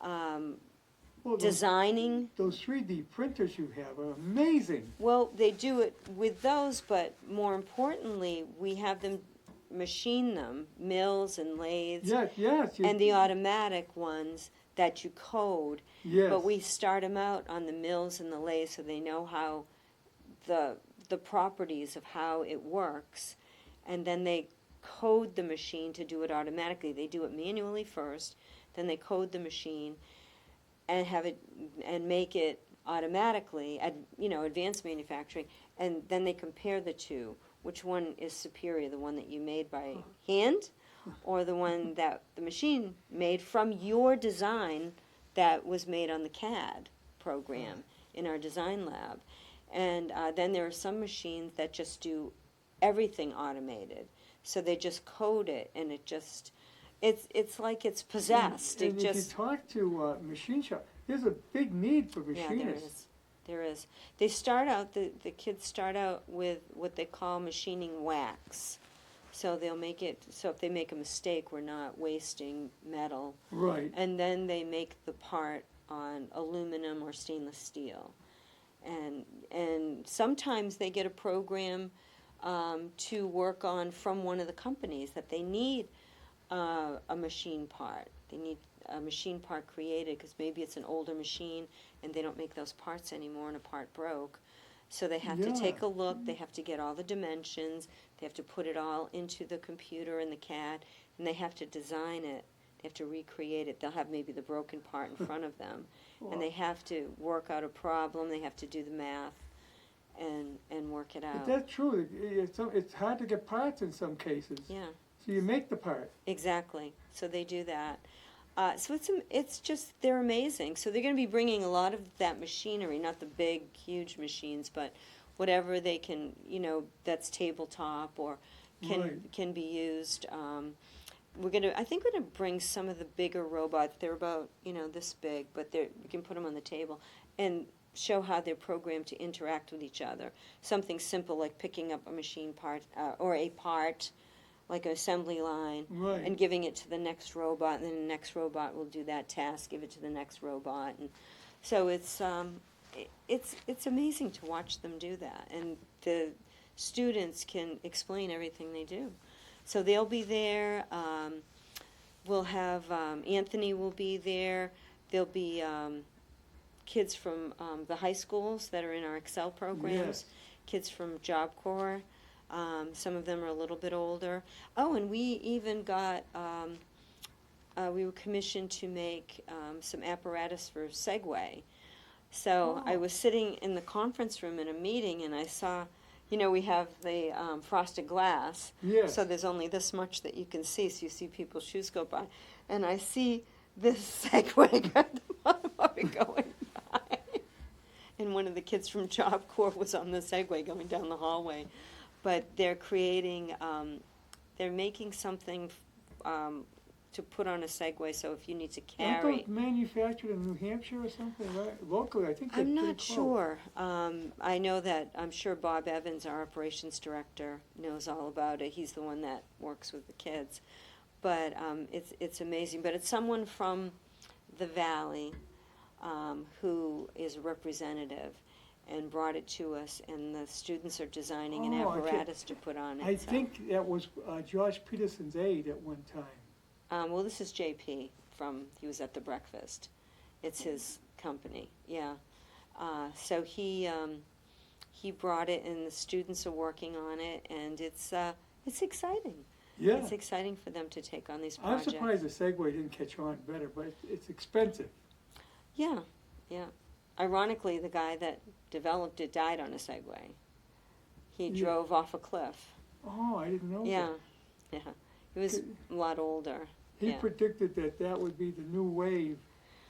S1: well,
S2: designing.
S1: those 3D printers you have are amazing.
S2: Well, they do it with those, but more importantly, we have them machine them, mills and lathes,
S1: Yes.
S2: and the automatic ones that you code.
S1: Yes.
S2: But we start them out on the mills and the lathes so they know how the properties of how it works, and then they code the machine to do it automatically. They do it manually first, then they code the machine and have it and make it automatically at advanced manufacturing, and then they compare the two which one is superior, the one that you made by hand or the one that the machine made from your design that was made on the CAD program in our design lab. And then there are some machines that just do everything automated. So they just code it, and it just, it's like it's possessed.
S1: And
S2: it
S1: if
S2: just,
S1: you talk to machine shop, there's a big need for
S2: yeah,
S1: machinists.
S2: there is. They start out, the kids start out with what they call machining wax. So they'll make it, so if they make a mistake, we're not wasting metal.
S1: Right.
S2: And then they make the part on aluminum or stainless steel. And sometimes they get a program to work on from one of the companies that they need a machine part. They need a machine part created because maybe it's an older machine and they don't make those parts anymore and a part broke. So they have to take a look, they have to get all the dimensions, they have to put it all into the computer and the CAD, and they have to design it. They have to recreate it. They'll have maybe the broken part in front of them. And they have to work out a problem, they have to do the math and work it out.
S1: But that's true. It's hard to get parts in some cases.
S2: Yeah,
S1: So you make the part.
S2: exactly. So they do that. So it's just, they're amazing. So they're going to be bringing a lot of that machinery, not the big, huge machines, but whatever they can, that's tabletop or can be used. I think we're going to bring some of the bigger robots. They're about, this big, but we can put them on the table and show how they're programmed to interact with each other. Something simple like picking up a machine part or a part, like an assembly line, and giving it to the next robot, and then the next robot will do that task, give it to the next robot. And so it's amazing to watch them do that. And the students can explain everything they do. So they'll be there. We'll have Anthony will be there. There'll be kids from the high schools that are in our Excel programs, kids from Job Corps. Some of them are a little bit older. Oh, and we even got, we were commissioned to make some apparatus for Segway. So I was sitting in the conference room in a meeting, and I saw, we have the frosted glass.
S1: Yes.
S2: So there's only this much that you can see, so you see people's shoes go by. And I see this Segway at the bottom of it going by. And one of the kids from Job Corps was on the Segway going down the hallway. But they're creating, they're making something to put on a Segway, so if you need to carry.
S1: Aren't those manufactured in New Hampshire or something, right? Locally, I think they're
S2: I'm
S1: pretty
S2: not
S1: close.
S2: sure. I know that, I'm sure Bob Evans, our operations director, knows all about it. He's the one that works with the kids. But it's amazing. But it's someone from the Valley who is a representative and brought it to us, and the students are designing an apparatus to put on it.
S1: I think that was George Peterson's aide at one time.
S2: Well, this is JP he was at the breakfast. It's his company, yeah. So he brought it, and the students are working on it, and it's exciting.
S1: Yeah.
S2: It's exciting for them to take on these
S1: I'm
S2: projects.
S1: surprised the Segway didn't catch on better, but it's expensive.
S2: Yeah. Ironically, the guy that developed it died on a Segway. He drove off a cliff.
S1: Oh, I didn't know
S2: Yeah.
S1: that.
S2: He was a lot older.
S1: He predicted that would be the new wave,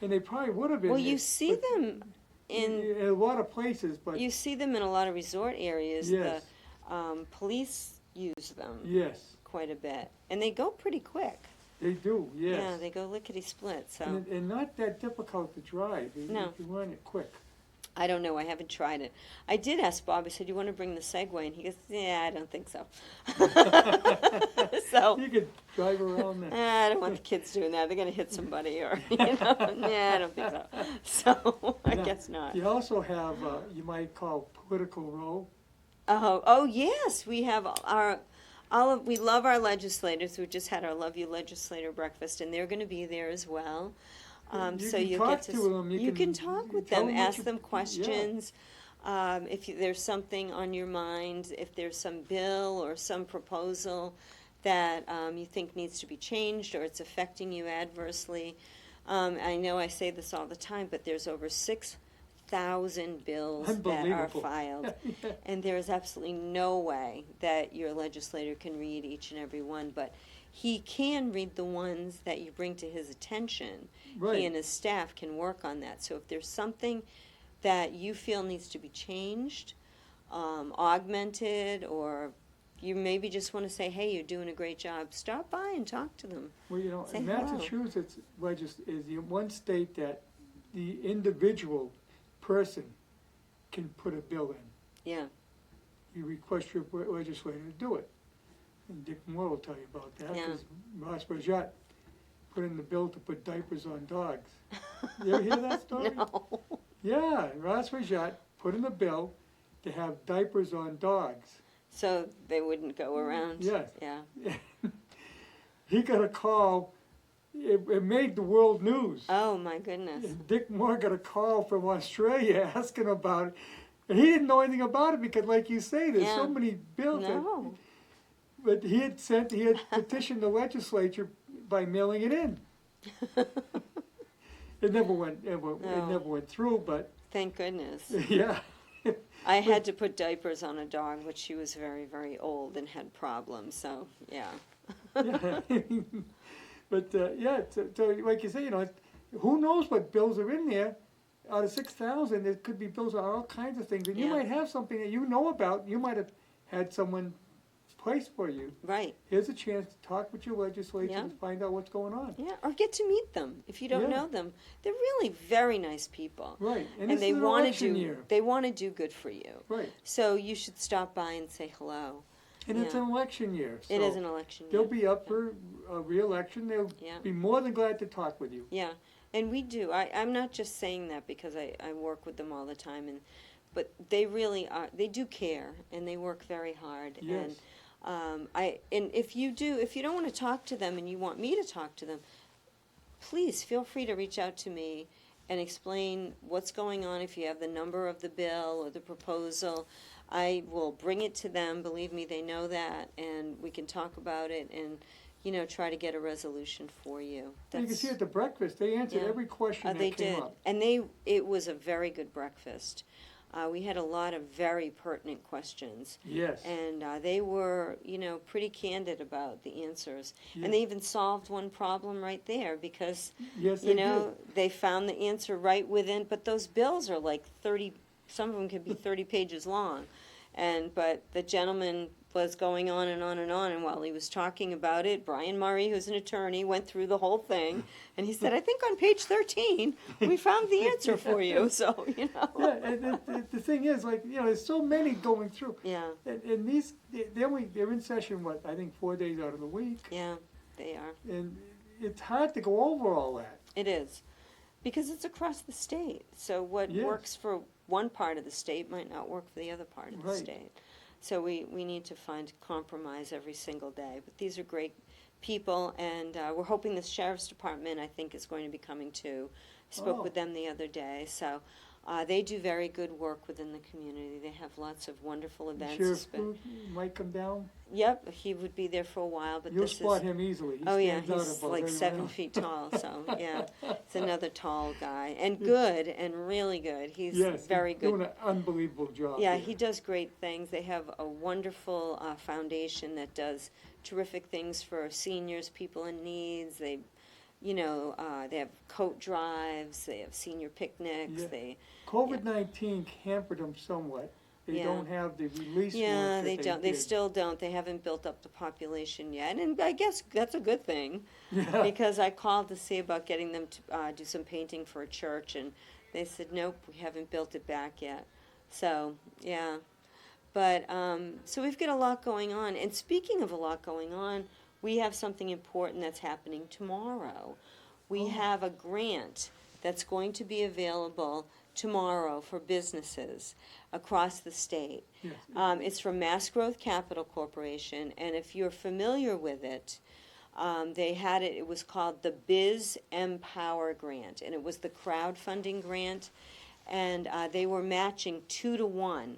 S1: and they probably would have been.
S2: Well, you see them in
S1: a lot of places, but
S2: you see them in a lot of resort areas.
S1: Yes.
S2: The police use them
S1: Yes,
S2: quite a bit, and they go pretty quick.
S1: they do. Yes.
S2: Yeah, they go lickety-split. So
S1: And not that difficult to drive.
S2: No.
S1: If you run it quick.
S2: I don't know. I haven't tried it. I did ask Bob. I said, "You want to bring the Segway?" And he goes, "Yeah, I don't think so." So
S1: You could drive around there.
S2: I don't want the kids doing that. They're going to hit somebody, or yeah, I don't think so. So I
S1: Now,
S2: guess not.
S1: You also have you might call political row.
S2: Oh yes, we have we love our legislators. We just had our Love You Legislator breakfast, and they're going to be there as well.
S1: You
S2: So
S1: can
S2: you
S1: talk
S2: get
S1: to them.
S2: you can talk with
S1: tell
S2: them,
S1: what
S2: ask
S1: you-
S2: them questions. If there's something on your mind, if there's some bill or some proposal that you think needs to be changed or it's affecting you adversely. I know I say this all the time, but there's over 6,000 bills that are
S1: Unbelievable.
S2: filed. And there is absolutely no way that your legislator can read each and every one, but he can read the ones that you bring to his attention.
S1: Right.
S2: He and his staff can work on that. So if there's something that you feel needs to be changed, augmented, or you maybe just want to say, hey, you're doing a great job, stop by and talk to them.
S1: Well, you know,
S2: Say hello.
S1: Massachusetts is the one state that the individual person can put a bill in.
S2: Yeah,
S1: You request your legislator to do it. And Dick Moore will tell you about that,
S2: Yeah.
S1: because Ross Bajat put in the bill to put diapers on dogs. You ever hear that story?
S2: no.
S1: Yeah, Ross Bajat put in the bill to have diapers on dogs.
S2: So they wouldn't go around?
S1: Yes.
S2: Yeah.
S1: He got a call, it made the world news.
S2: Oh, my goodness.
S1: Dick Moore got a call from Australia asking about it, and he didn't know anything about it because, like you say, there's so
S2: Yeah.
S1: many bills.
S2: No.
S1: But he had petitioned the legislature by mailing it in. It never went through, but
S2: Thank goodness.
S1: yeah.
S2: I had to put diapers on a dog, but she was very, very old and had problems, so, yeah.
S1: Yeah. But yeah, so like you say, you know, who knows what bills are in there? Out of 6,000, there could be bills on all kinds of things, and you
S2: Yeah.
S1: might have something that you know about. You might have had someone place for you.
S2: Right.
S1: Here's a chance to talk with your legislature
S2: Yeah.
S1: and find out what's going on.
S2: Yeah, or get to meet them if you don't
S1: Yeah.
S2: know them. They're really very nice people.
S1: Right, and
S2: And
S1: this
S2: they
S1: is an
S2: want to
S1: election
S2: do
S1: year.
S2: they want to do good for you.
S1: Right,
S2: So you should stop by and say hello.
S1: and it's
S2: Yeah.
S1: an election year, so
S2: It is an election
S1: they'll
S2: year.
S1: be up for a re-election. They'll
S2: Yeah.
S1: be more than glad to talk with you.
S2: Yeah, and we do. I'm not just saying that because I work with them all the time, but they really are. They do care, and they work very hard.
S1: Yes.
S2: And if you don't want to talk to them and you want me to talk to them, please feel free to reach out to me and explain what's going on. If you have the number of the bill or the proposal, I will bring it to them. Believe me, they know that, and we can talk about it and, try to get a resolution for you.
S1: And you can see at the breakfast, they answered
S2: Yeah.
S1: every question that
S2: They
S1: came
S2: did,
S1: up.
S2: and it was a very good breakfast. We had a lot of very pertinent questions,
S1: Yes.
S2: and they were, pretty candid about the answers.
S1: Yeah.
S2: And they even solved one problem right there because,
S1: Yes, they
S2: they found the answer right within. But those bills are like 30. Some of them could be 30 pages long, but the gentleman was going on and on and on, and while he was talking about it, Brian Murray, who's an attorney, went through the whole thing, and he said, I think on page 13, we found the answer for you, so,
S1: Yeah, and the thing is, like, there's so many going through.
S2: Yeah,
S1: And these, they're in session, I think 4 days out of the week.
S2: yeah, they are.
S1: And it's hard to go over all that.
S2: It is, because it's across the state, so what
S1: Yes.
S2: works for one part of the state might not work for the other part of the
S1: Right.
S2: state. So we need to find compromise every single day. But these are great people, and we're hoping the Sheriff's Department, I think, is going to be coming too. Spoke
S1: Oh.
S2: with them the other day. So they do very good work within the community. They have lots of wonderful events.
S1: Sheriff Booth might come down.
S2: Yep, he would be there for a while, but
S1: You'll
S2: this
S1: spot
S2: is...
S1: him easily. He
S2: Oh yeah,
S1: stands out
S2: he's
S1: above
S2: like
S1: everyone
S2: 7
S1: else.
S2: feet tall, so yeah, it's another tall guy, and good, and really good. He's
S1: Yes,
S2: very
S1: he's
S2: good.
S1: doing an unbelievable job.
S2: Yeah,
S1: there.
S2: he does great things. They have a wonderful foundation that does terrific things for seniors, people in needs. They have coat drives. They have senior picnics.
S1: Yeah. COVID-19 hampered them somewhat. They
S2: Yeah.
S1: don't have the release
S2: Yeah,
S1: work
S2: they
S1: that
S2: don't. They
S1: did.
S2: still don't. They haven't built up the population yet, and I guess that's a good thing.
S1: Yeah.
S2: Because I called to see about getting them to do some painting for a church, and they said, nope, we haven't built it back yet. So, yeah. But, so we've got a lot going on. And speaking of a lot going on, we have something important that's happening tomorrow. We have a grant that's going to be available tomorrow for businesses across the state.
S1: Yes.
S2: It's from Mass Growth Capital Corporation, and if you're familiar with it, they had it, it was called the Biz Empower Grant, and it was the crowdfunding grant, and they were matching 2 to 1.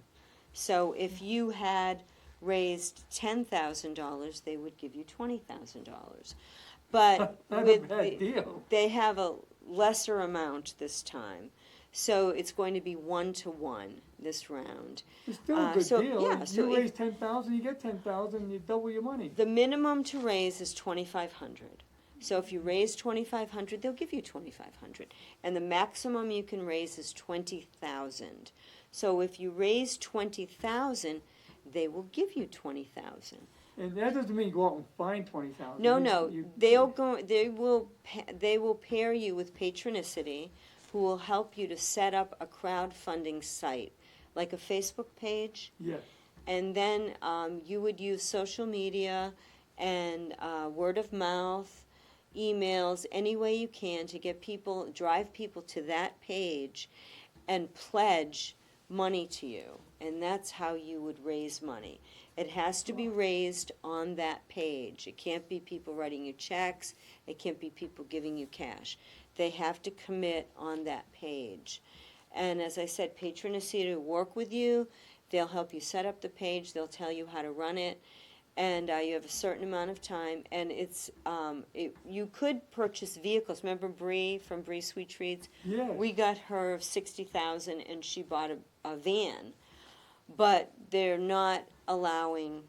S2: So if you had raised $10,000, they would give you $20,000. But
S1: Not a
S2: with
S1: bad deal.
S2: they have a lesser amount this time. So it's going to be 1-to-1 this round.
S1: It's still a good
S2: so,
S1: deal.
S2: yeah,
S1: If
S2: so
S1: you
S2: if-
S1: raise 10,000, you get 10,000, you double your money.
S2: The minimum to raise is 2,500. So if you raise 2,500, they'll give you 2,500, and the maximum you can raise is 20,000. So if you raise 20,000, they will give you 20,000.
S1: And that doesn't mean go out and find 20,000.
S2: No, they will pair you with Patronicity, who will help you to set up a crowdfunding site, like a Facebook page.
S1: Yes.
S2: And then you would use social media and word of mouth, emails, any way you can to get people, drive people to that page and pledge money to you. And that's how you would raise money. It has to be raised on that page. It can't be people writing you checks. It can't be people giving you cash. They have to commit on that page. And as I said, Patronicity will work with you. They'll help you set up the page. They'll tell you how to run it. And you have a certain amount of time. And it's you could purchase vehicles. Remember Bree from Bree Sweet Treats?
S1: Yes.
S2: We got her $60,000 and she bought a van. But they're not allowing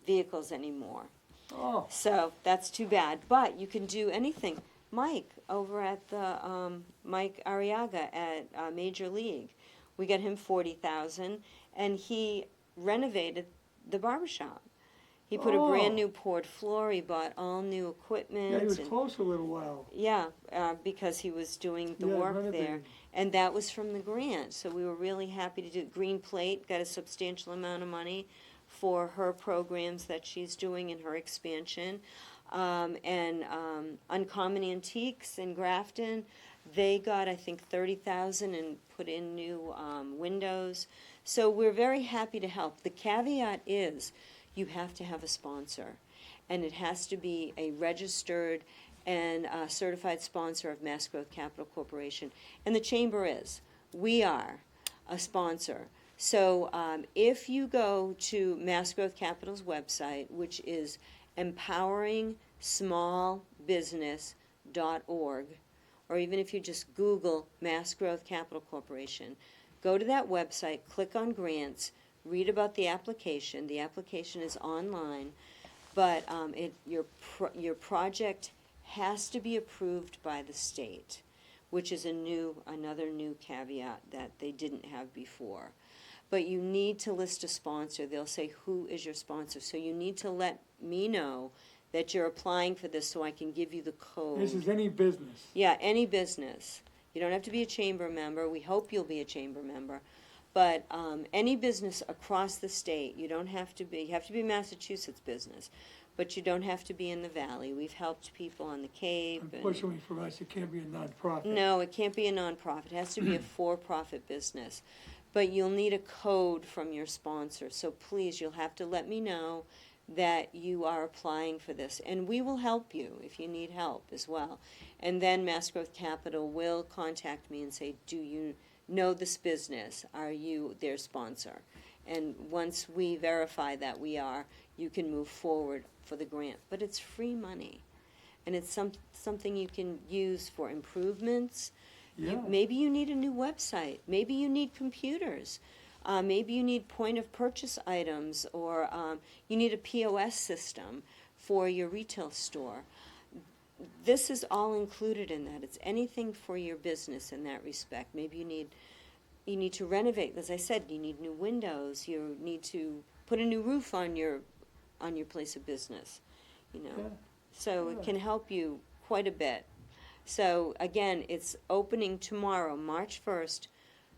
S2: vehicles anymore.
S1: Oh,
S2: So that's too bad. But you can do anything. Mike over at the Mike Arriaga at Major League, we got him 40,000, and he renovated the barbershop. He put a brand new poured floor. He bought all new equipment.
S1: yeah, he was
S2: and-
S1: close a little while.
S2: yeah, because he was doing the
S1: Yeah,
S2: work
S1: renovating.
S2: there. And that was from the grant. So we were really happy to do it. Green Plate got a substantial amount of money for her programs that she's doing in her expansion. And Uncommon Antiques in Grafton, they got, I think, 30,000 and put in new windows. So we're very happy to help. The caveat is you have to have a sponsor. And it has to be a registered and certified sponsor of Mass Growth Capital Corporation. And the Chamber is. We are a sponsor. So if you go to Mass Growth Capital's website, which is empoweringsmallbusiness.org, or even if you just Google Mass Growth Capital Corporation, go to that website, click on grants, read about the application. The application is online, but your project has to be approved by the state, which is another new caveat that they didn't have before. But you need to list a sponsor. They'll say, who is your sponsor? So you need to let me know that you're applying for this so I can give you the code.
S1: This is any business.
S2: Yeah, any business. You don't have to be a chamber member. We hope you'll be a chamber member. But any business across the state, you have to be Massachusetts business, but you don't have to be in the Valley. We've helped people on the Cape.
S1: Unfortunately for us, it can't be a nonprofit.
S2: No, it can't be a nonprofit. It has to be a for-profit business. But you'll need a code from your sponsor. So please, you'll have to let me know that you are applying for this. And we will help you if you need help as well. And then Mass Growth Capital will contact me and say, do you know this business? Are you their sponsor? And once we verify that we are, you can move forward for the grant. But it's free money. And it's something you can use for improvements.
S1: Yeah.
S2: Maybe you need a new website. Maybe you need computers. Maybe you need point of purchase items, or you need a POS system for your retail store. This is all included in that. It's anything for your business in that respect. Maybe you need to renovate. As I said, you need new windows. You need to put a new roof on your place of business.
S1: Yeah.
S2: So it
S1: Yeah.
S2: can help you quite a bit. So again, it's opening tomorrow, March 1st.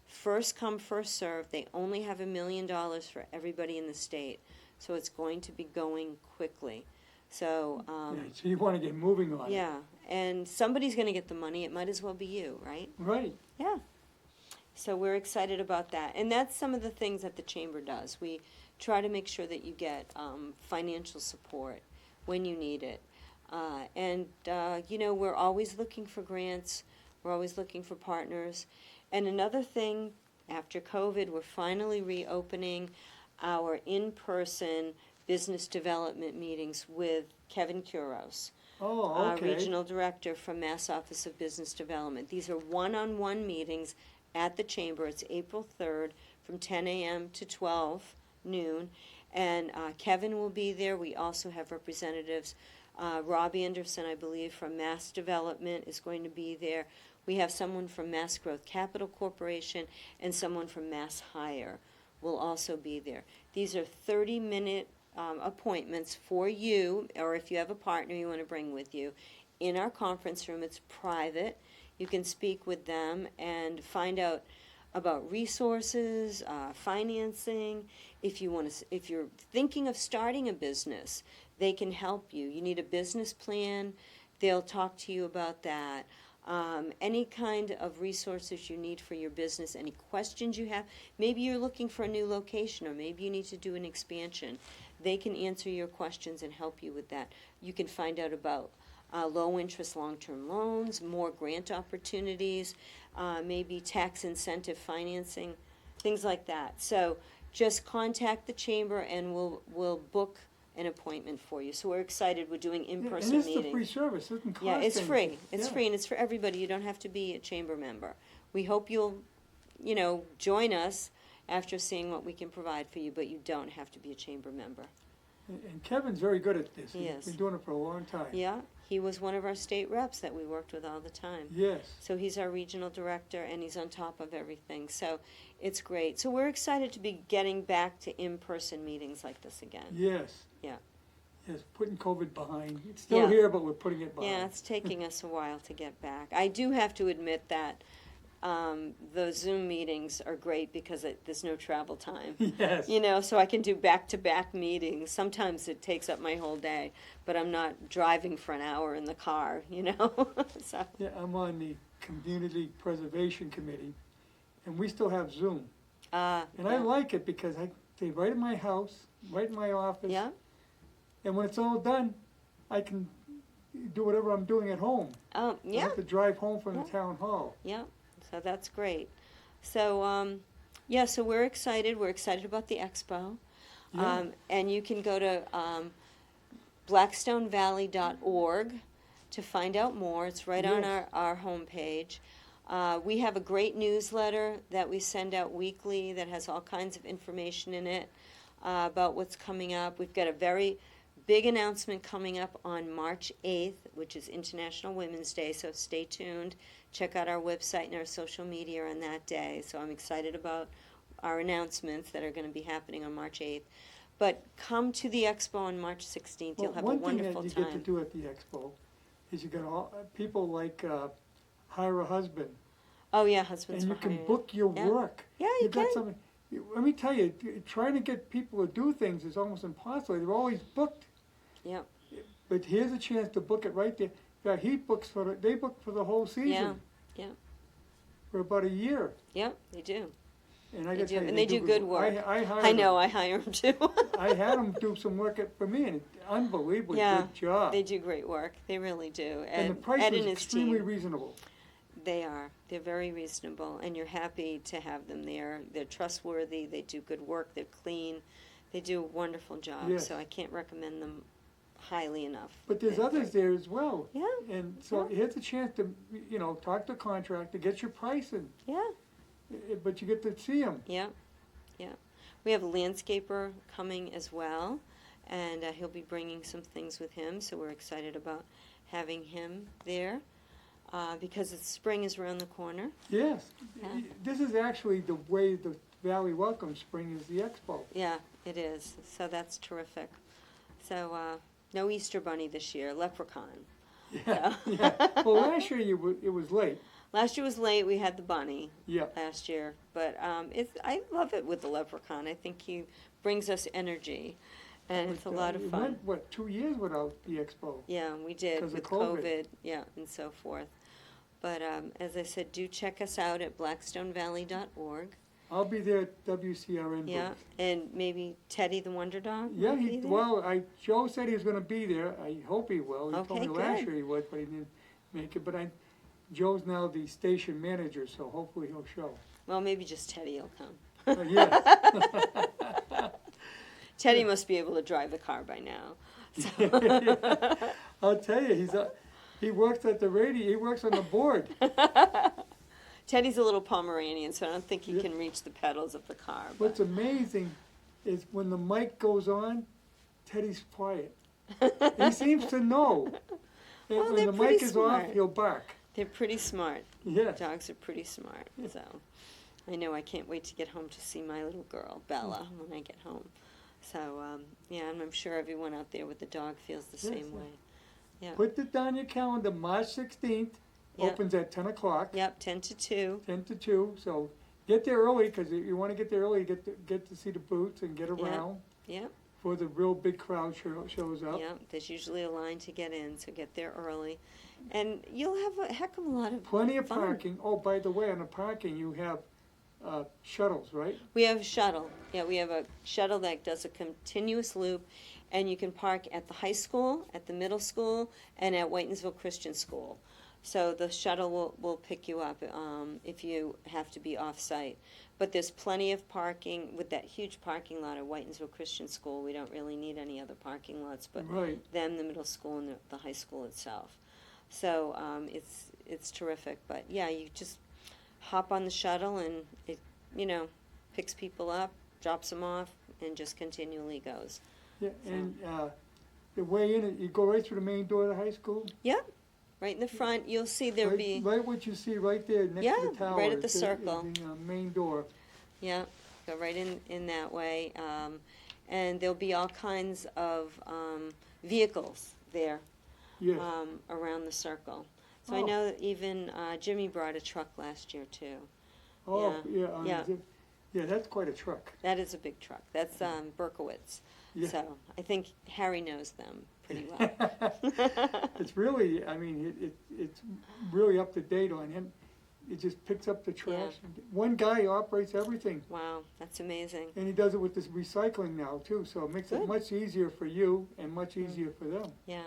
S2: First come, first served. They only have $1 million for everybody in the state. So it's going to be going quickly. So,
S1: Yeah, so you want to get moving on it.
S2: yeah, and somebody's going to get the money. It might as well be you, right?
S1: Right.
S2: Yeah. So we're excited about that. And that's some of the things that the Chamber does. We try to make sure that you get financial support when you need it. We're always looking for grants. We're always looking for partners. And another thing, after COVID, we're finally reopening our in-person business development meetings with Kevin Kuros,
S1: Oh, okay.
S2: Regional Director from Mass Office of Business Development. These are one-on-one meetings at the Chamber. It's April 3rd from 10 a.m. to 12 noon. And Kevin will be there. We also have representatives. Rob Anderson, I believe, from Mass Development is going to be there. We have someone from Mass Growth Capital Corporation and someone from Mass Hire will also be there. These are 30-minute appointments for you, or if you have a partner you want to bring with you, in our conference room. It's private. You can speak with them and find out about resources, financing. If you're thinking of starting a business, they can help you. You need a business plan, they'll talk to you about that. Any kind of resources you need for your business, any questions you have. Maybe you're looking for a new location, or maybe you need to do an expansion. They can answer your questions and help you with that. You can find out about low-interest long-term loans, more grant opportunities, maybe tax incentive financing, things like that. So just contact the Chamber and we'll book an appointment for you. So we're excited. We're doing in-person
S1: And
S2: meetings.
S1: it's a free service, it doesn't cost
S2: Yeah, it's
S1: anything.
S2: free. It's
S1: Yeah.
S2: free, and it's for everybody. You don't have to be a Chamber member. We hope you'll, join us after seeing what we can provide for you, but you don't have to be a Chamber member.
S1: And Kevin's very good at this.
S2: He
S1: He's
S2: is.
S1: been doing it for a long time.
S2: Yeah, he was one of our state reps that we worked with all the time.
S1: Yes.
S2: So he's our regional director, and he's on top of everything. So it's great. So we're excited to be getting back to in-person meetings like this again.
S1: Yes.
S2: Yeah.
S1: Yes, putting COVID behind. It's still
S2: Yeah.
S1: here, but we're putting it behind.
S2: Yeah, it's taking us a while to get back. I do have to admit that the Zoom meetings are great because there's no travel time.
S1: Yes.
S2: So I can do back-to-back meetings. Sometimes it takes up my whole day, but I'm not driving for an hour in the car, So,
S1: Yeah, I'm on the Community Preservation Committee, and we still have Zoom. And I
S2: yeah.
S1: like it because I stay right in my house, right in my office.
S2: Yeah,
S1: And when it's all done, I can do whatever I'm doing at home. I don't
S2: yeah,
S1: have to drive home from
S2: Yeah.
S1: the town hall.
S2: yeah. So that's great. So, so we're excited. We're excited about the expo.
S1: Yeah.
S2: And you can go to blackstonevalley.org to find out more. It's right on
S1: Yes.
S2: our homepage. We have a great newsletter that we send out weekly that has all kinds of information in it about what's coming up. We've got a very big announcement coming up on March 8th, which is International Women's Day, so stay tuned. Check out our website and our social media on that day. So I'm excited about our announcements that are going to be happening on March 8th. But come to the expo on March 16th. You'll have a wonderful
S1: One thing that you get to
S2: time.
S1: do at the expo is you get all, people like hire a husband,
S2: Oh, yeah, husbands
S1: and you
S2: for
S1: can
S2: hire.
S1: book your
S2: Yeah.
S1: work.
S2: Yeah, you
S1: got
S2: can.
S1: something. Let me tell you, trying to get people to do things is almost impossible. They're always booked.
S2: Yeah.
S1: But here's a chance to book it right there. In fact, they book for the whole season.
S2: Yeah, yeah.
S1: For about a year.
S2: Yeah, they do.
S1: And I
S2: They
S1: gotta
S2: do,
S1: tell you,
S2: and they do good work.
S1: I hired
S2: I know,
S1: them.
S2: I hire them too.
S1: I had them do some work for me, and unbelievably
S2: Yeah,
S1: good job.
S2: They do great work. They really do.
S1: and the price
S2: Ed
S1: was
S2: and his
S1: extremely
S2: team,
S1: reasonable.
S2: they are. They're very reasonable, and you're happy to have them there. They're trustworthy. They do good work. They're clean. They do a wonderful job.
S1: Yes.
S2: So I can't recommend them highly enough.
S1: But there's
S2: They're
S1: others
S2: great.
S1: there as well.
S2: Yeah,
S1: And so here's a chance to, talk to the contractor, get your pricing,
S2: yeah,
S1: but you get to see them.
S2: yeah, yeah. We have a landscaper coming as well, and he'll be bringing some things with him. So we're excited about having him there because spring is around the corner.
S1: Yes.
S2: Yeah.
S1: This is actually the way the Valley welcomes spring is the expo.
S2: Yeah, it is. So that's terrific. So no Easter Bunny this year, leprechaun.
S1: Yeah,
S2: So.
S1: yeah. Well, last year it was late.
S2: Last year was late. We had the bunny
S1: Yeah.
S2: last year, but I love it with the leprechaun. I think he brings us energy, and it's a lot of
S1: It
S2: fun.
S1: went, 2 years without the expo?
S2: Yeah, we did
S1: 'Cause of
S2: with
S1: COVID.
S2: COVID, yeah, and so forth. But as I said, do check us out at blackstonevalley.org.
S1: I'll be there at WCRN booth.
S2: Yeah, and maybe Teddy the Wonder Dog.
S1: Yeah,
S2: will be there?
S1: Joe said he was gonna be there. I hope he will. He told
S2: Okay,
S1: me last
S2: good.
S1: year he would, but he didn't make it. But Joe's now the station manager, so hopefully he'll show.
S2: Well, maybe just Teddy will come.
S1: Yes.
S2: Teddy must be able to drive the car by now.
S1: I'll tell you, he works at the radio, he works on the board.
S2: Teddy's a little Pomeranian, so I don't think he
S1: Yeah.
S2: can reach the pedals of the car.
S1: What's
S2: But
S1: amazing is when the mic goes on, Teddy's quiet. He seems to know. And
S2: Well,
S1: when
S2: they're
S1: the mic
S2: pretty
S1: is
S2: smart.
S1: off, he'll bark.
S2: they're pretty smart.
S1: Yeah.
S2: Dogs are pretty smart. So I know I can't wait to get home to see my little girl, Bella, when I get home. So, yeah, and I'm sure everyone out there with the dog feels the
S1: Yes,
S2: same
S1: yeah.
S2: way. Yeah.
S1: Put it on your calendar, March 16th,
S2: Yeah.
S1: opens at 10 o'clock,
S2: Yep, 10 to 2.
S1: 10 to 2. So get there early, because you want to get there early, get to see the booths and get
S2: Yeah.
S1: around
S2: Yep,
S1: before the real big crowd shows up.
S2: yep. There's usually a line to get in, so get there early. And you'll have a heck of a lot of
S1: Plenty of
S2: fun.
S1: parking. Oh, by the way, on the parking, you have shuttles, right?
S2: We have a shuttle. Yeah, we have a shuttle that does a continuous loop, and you can park at the high school, at the middle school, and at Whitensville Christian School. So the shuttle will pick you up if you have to be off-site. But there's plenty of parking with that huge parking lot at Whitensville Christian School. We don't really need any other parking lots, but
S1: Right.
S2: them, the middle school, and the high school itself. So it's terrific. But yeah, you just hop on the shuttle, and it picks people up, drops them off, and just continually goes.
S1: Yeah, and the way in, you go right through the main door of the high school.
S2: Yep, right in the front. You'll see there'll be
S1: Right what you see right there next to
S2: Yeah,
S1: the tower.
S2: right at the
S1: is
S2: circle.
S1: The main door.
S2: yeah, go right in that way, and there'll be all kinds of vehicles there
S1: Yeah.
S2: around the circle. So I
S1: Oh.
S2: know that even Jimmy brought a truck last year too.
S1: Oh,
S2: yeah,
S1: yeah.
S2: yeah.
S1: Yeah, that's quite a truck.
S2: That is a big truck. That's Berkowitz.
S1: Yeah.
S2: So I think Harry knows them pretty well.
S1: It's really, I mean, it's really up to date on him. It just picks up the trash. One guy operates everything,
S2: Wow, that's amazing.
S1: and he does it with this recycling now too, so it makes it
S2: Good.
S1: much easier for you and much easier for them.
S2: Yeah.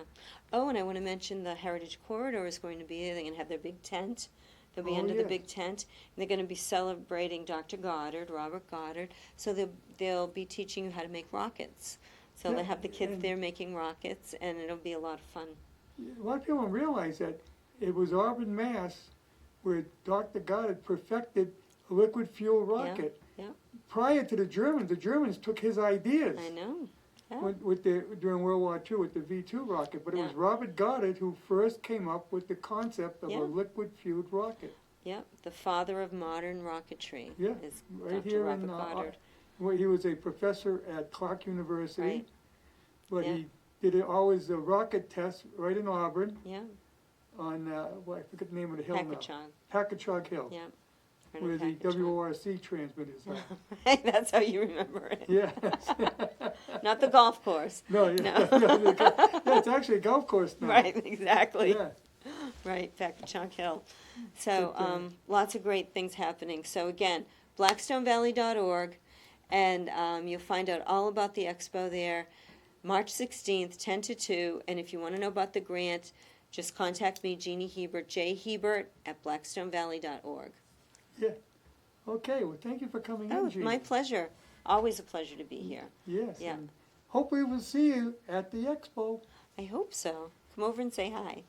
S2: Oh, and I want to mention the Heritage Corridor is going to be there. They're going to have their big tent. They'll be
S1: Oh,
S2: under the
S1: yes.
S2: big tent. And they're going to be celebrating Dr. Goddard, Robert Goddard. So they'll be teaching you how to make rockets. So
S1: Yeah,
S2: they'll have the kids
S1: and-
S2: there making rockets, and it'll be a lot of fun.
S1: A lot of people don't realize that it was Auburn, Mass, where Dr. Goddard perfected a liquid fuel rocket.
S2: yeah.
S1: Prior to the Germans took his ideas.
S2: I know. Yeah.
S1: During World War II with the V2 rocket, but it was
S2: Yeah.
S1: Robert Goddard who first came up with the concept of
S2: Yeah.
S1: a liquid-fueled rocket.
S2: Yep, the father of modern rocketry
S1: Yeah,
S2: is
S1: right
S2: Dr.
S1: here
S2: Robert
S1: in
S2: Goddard.
S1: well, he was a professor at Clark University,
S2: Right.
S1: but
S2: Yeah.
S1: he did always the rocket tests right in Auburn
S2: Yeah,
S1: on I forget the name of the hill now.
S2: Packagug.
S1: Packagug Hill,
S2: Yeah. right
S1: where
S2: in
S1: the
S2: Packagug.
S1: WRC transmitters are.
S2: That's how you remember it.
S1: Yeah.
S2: Not the golf course.
S1: No, yeah,
S2: No.
S1: yeah, it's actually a golf course now.
S2: Right, exactly.
S1: Yeah.
S2: Right, Packagug Hill. So
S1: But,
S2: lots of great things happening. So again, blackstonevalley.org, and you'll find out all about the expo there, March 16th, 10 to 2. And if you want to know about the grant, just contact me, Jeannie Hebert, jhebert@blackstonevalley.org.
S1: Yeah. Okay, well, thank you for coming
S2: Oh,
S1: in, Jean.
S2: my pleasure. Always a pleasure to be here.
S1: Yes.
S2: Yeah.
S1: And hopefully we'll see you at the expo.
S2: I hope so. Come over and say hi.